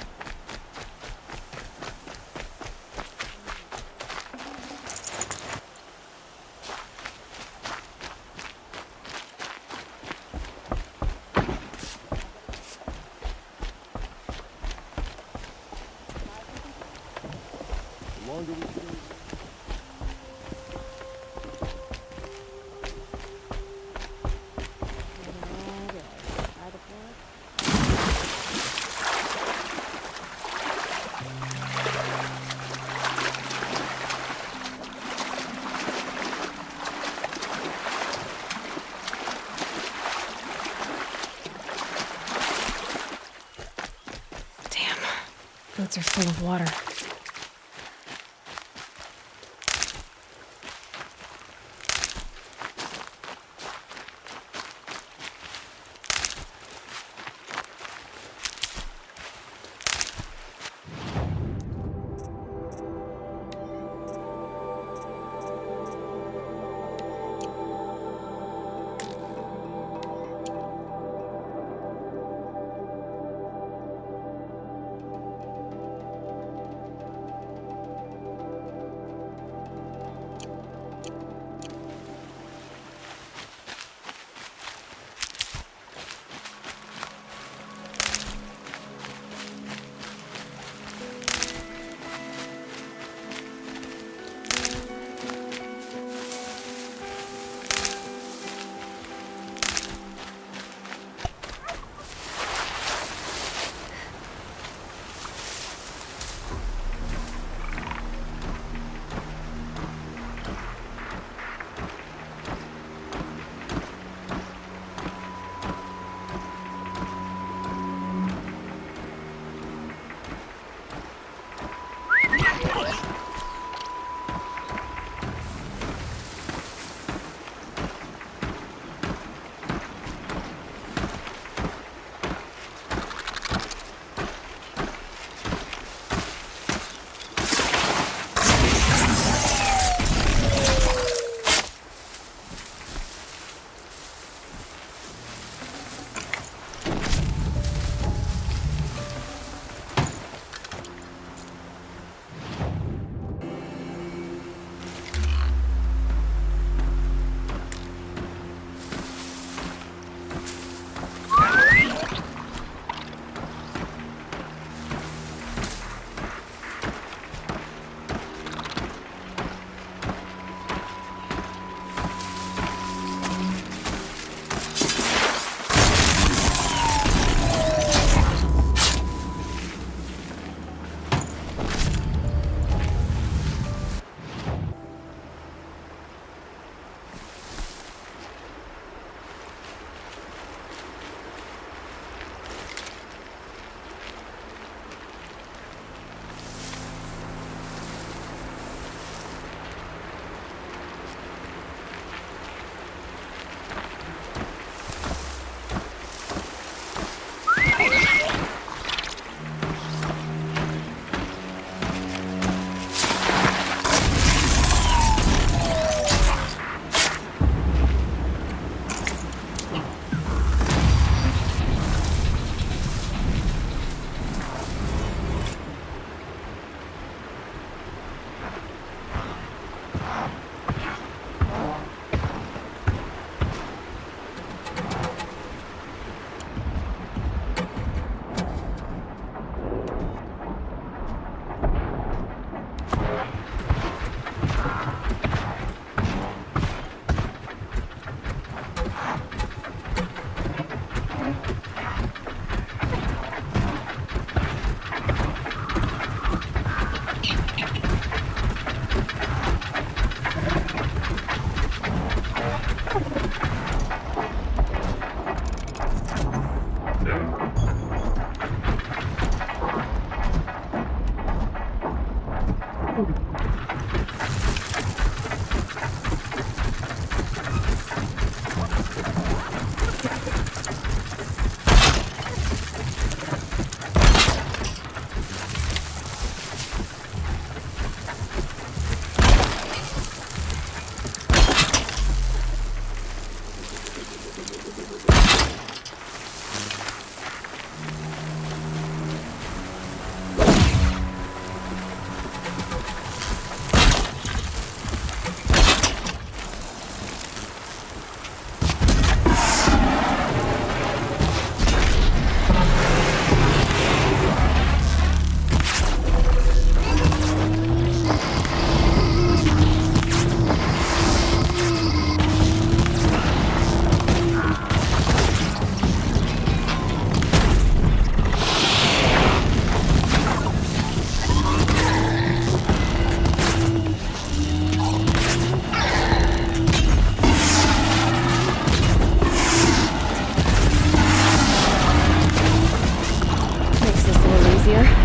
The longer we stay, Damn. Boots are full of water. easier.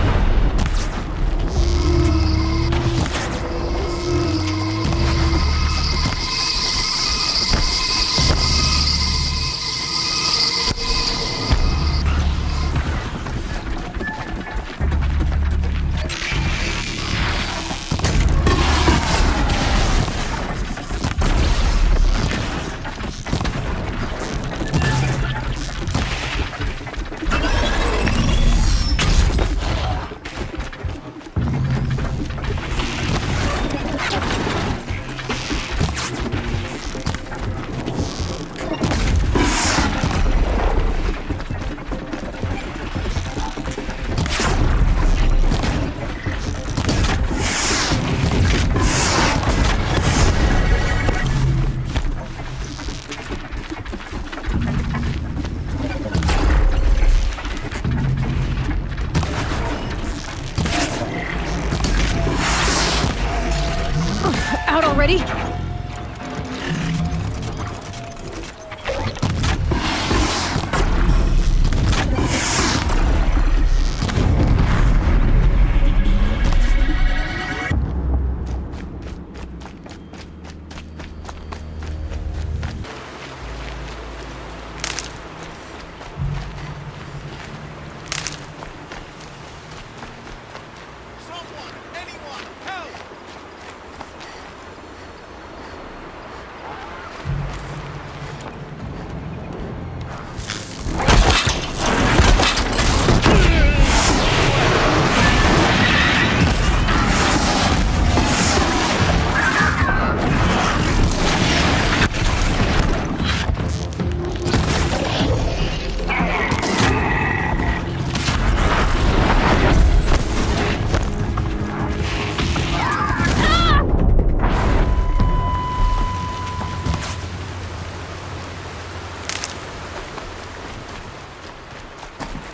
Out already?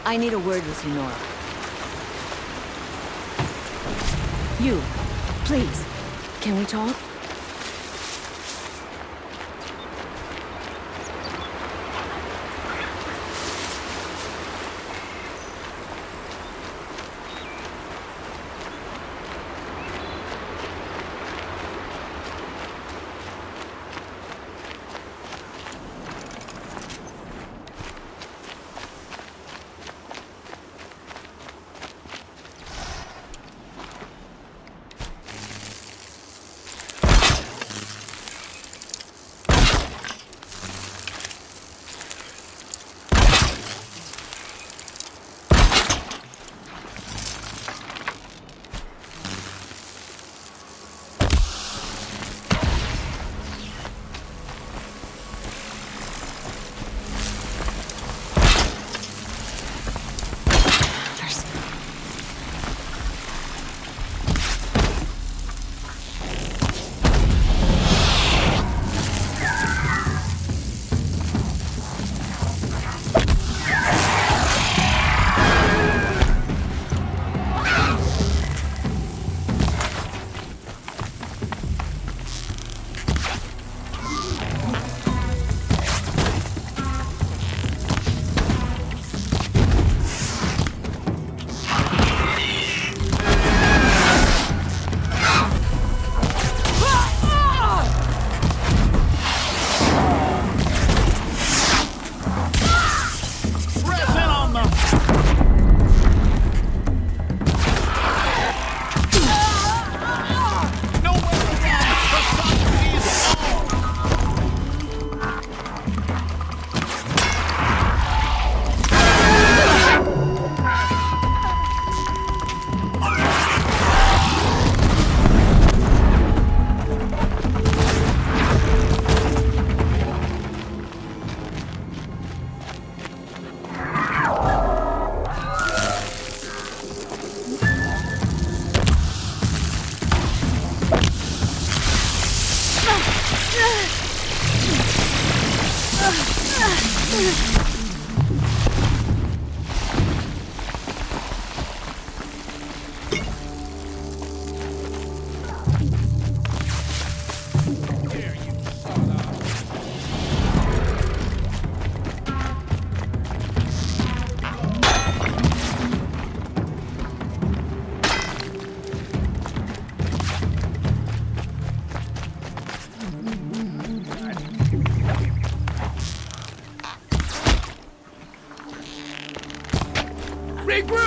I need a word with you, Nora. You, please, can we talk?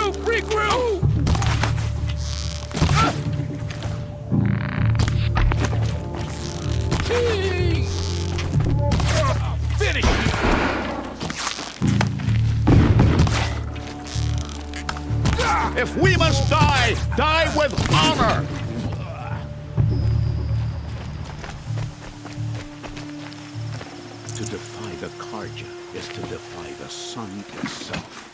Regroup! Regroup! Finish! If we must die, die with honor! To defy the Karja is to defy the sun itself.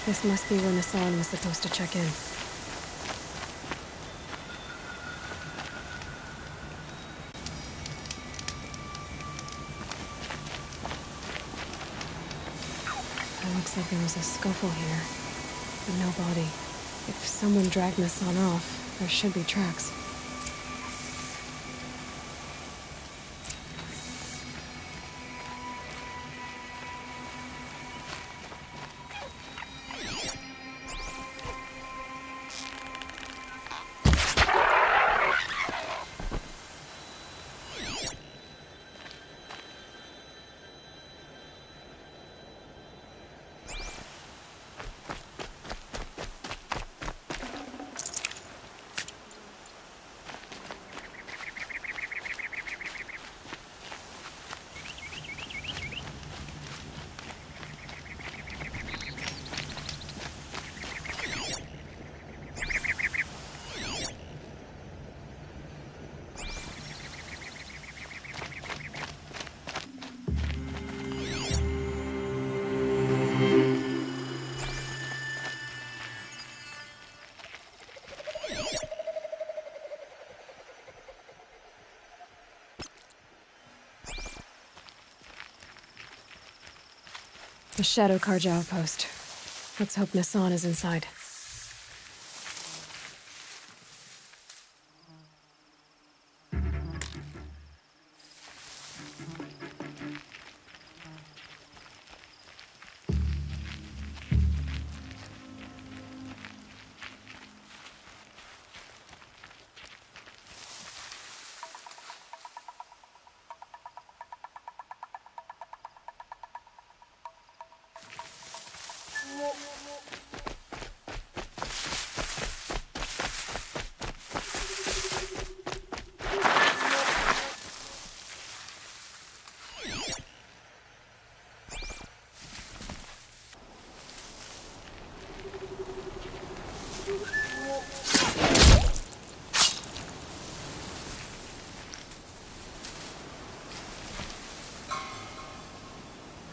This must be where Nassan was supposed to check in. It looks like there was a scuffle here, but no body. If someone dragged Nassan off, there should be tracks. The Shadow Karja outpost. Let's hope Nassan is inside.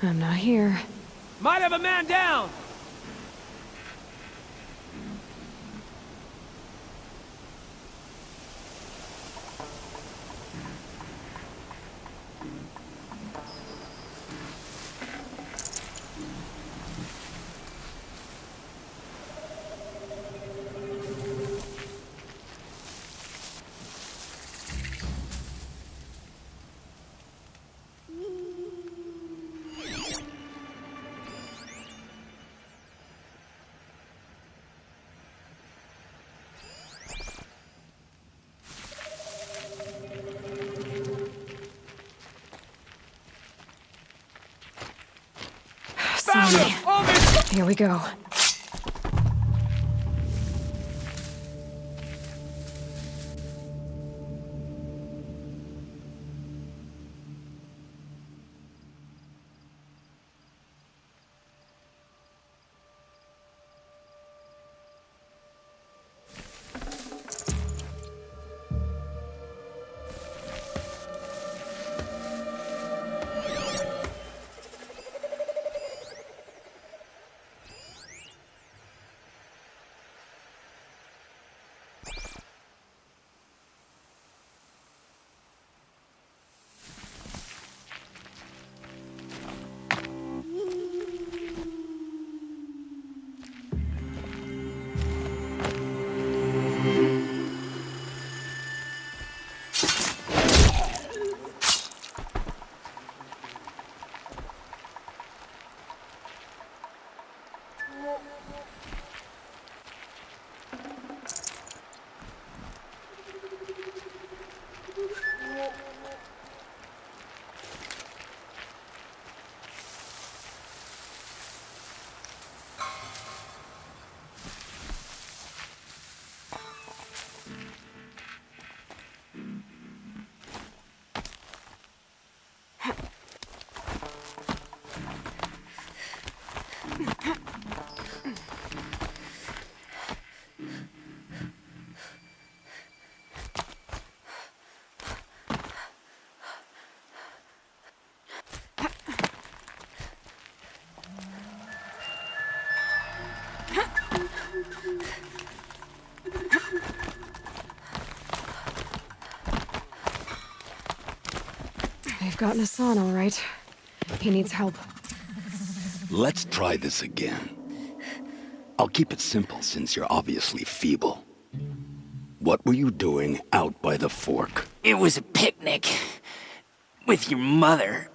I'm not here. Might have a man down! Here we go. They've gotten Hassan, all right. He needs help. Let's try this again. I'll keep it simple since you're obviously feeble. What were you doing out by the fork? It was a picnic. With your mother.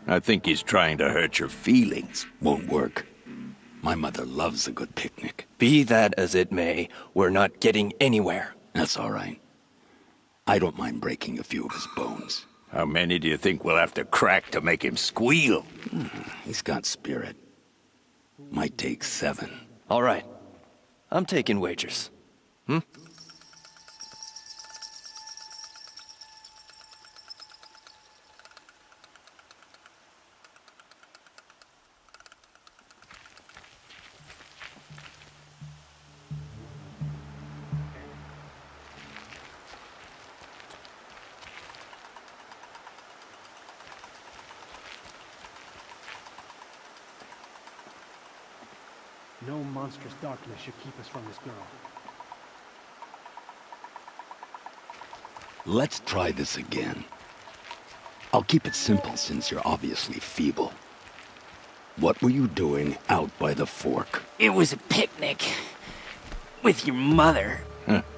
I think he's trying to hurt your feelings. Won't work. My mother loves a good picnic. Be that as it may, we're not getting anywhere. That's all right. I don't mind breaking a few of his bones. How many do you think we'll have to crack to make him squeal? He's got spirit. Might take 7. All right. I'm taking wagers. No monstrous darkness should keep us from this girl. Let's try this again. I'll keep it simple since you're obviously feeble. What were you doing out by the fork? It was a picnic. With your mother.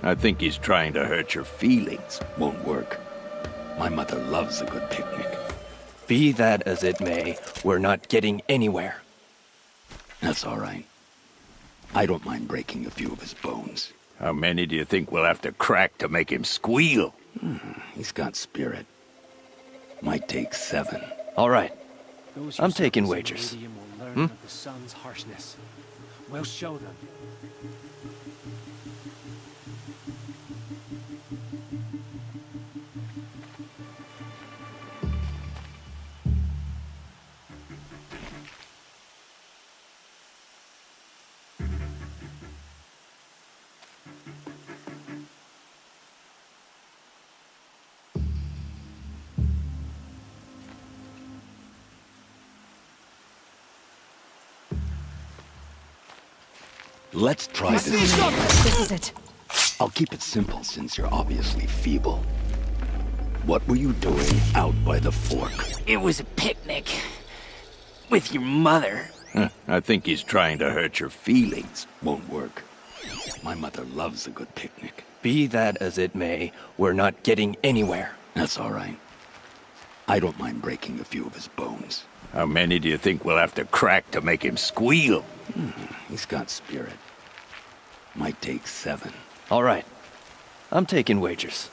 I think he's trying to hurt your feelings. Won't work. My mother loves a good picnic. Be that as it may, we're not getting anywhere. That's all right. I don't mind breaking a few of his bones. How many do you think we'll have to crack to make him squeal? He's got spirit. Might take 7. All right. Those who I'm taking serve wagers. Meridian will learn of the sun's harshness. We'll show them. Let's try this. This is it. I'll keep it simple since you're obviously feeble. What were you doing out by the fork? It was a picnic. With your mother. I think he's trying to hurt your feelings. Won't work. My mother loves a good picnic. Be that as it may, we're not getting anywhere. That's all right. I don't mind breaking a few of his bones. How many do you think we'll have to crack to make him squeal? He's got spirit. Might take 7. All right. I'm taking wagers.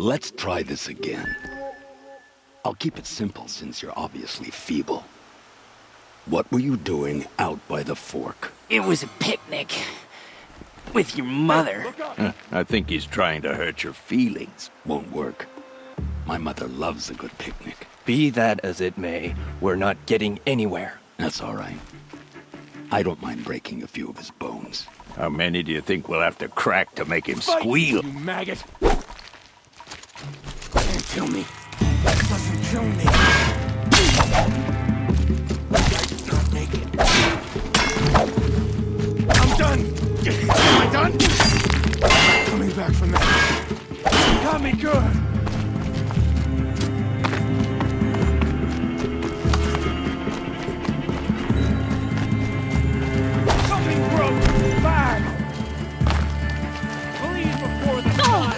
Let's try this again. I'll keep it simple since you're obviously feeble. What were you doing out by the fork? It was a picnic. With your mother. I think he's trying to hurt your feelings. Won't work. My mother loves a good picnic. Be that as it may, we're not getting anywhere. That's all right. I don't mind breaking a few of his bones. How many do you think we'll have to crack to make him squeal? You maggot! Can't kill me. That doesn't kill me. Not make it. I'm done. Am I done? Coming back from that. Got me good. Something broke. Bad. Leave before the sun.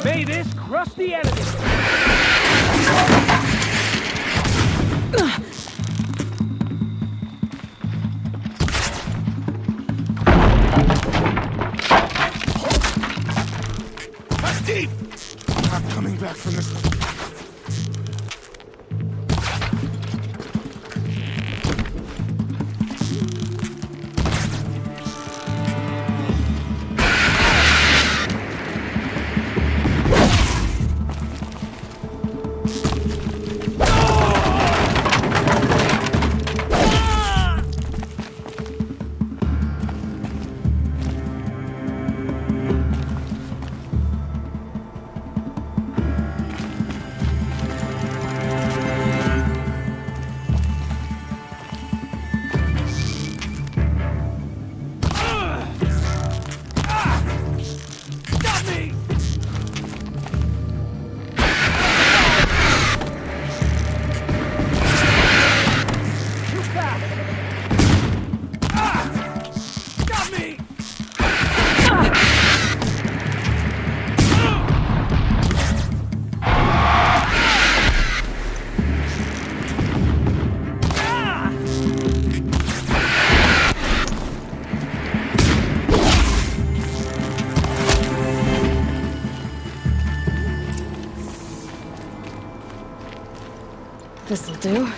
May this crush the enemy! That's deep! I'm not coming back from this. This'll do.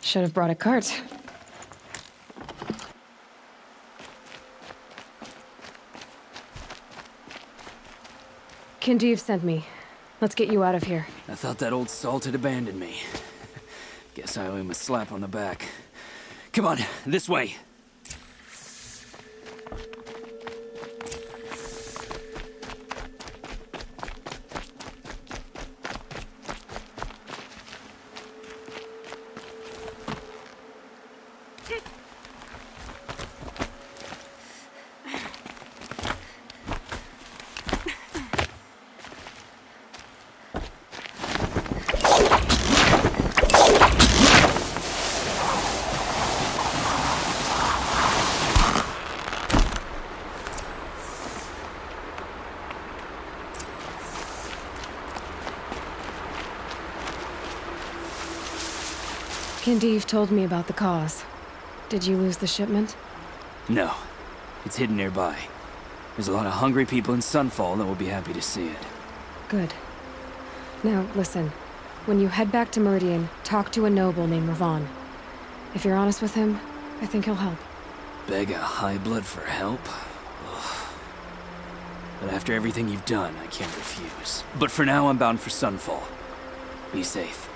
Should have brought a cart. Kindeev sent me. Let's get you out of here. I thought that old salt had abandoned me. Guess I owe him a slap on the back. Come on, this way. Kindeev told me about the cause. Did you lose the shipment? No. It's hidden nearby. There's a lot of hungry people in Sunfall that will be happy to see it. Good. Now, listen. When you head back to Meridian, talk to a noble named Ravan. If you're honest with him, I think he'll help. Beg a high blood for help? Ugh. But after everything you've done, I can't refuse. But for now, I'm bound for Sunfall. Be safe.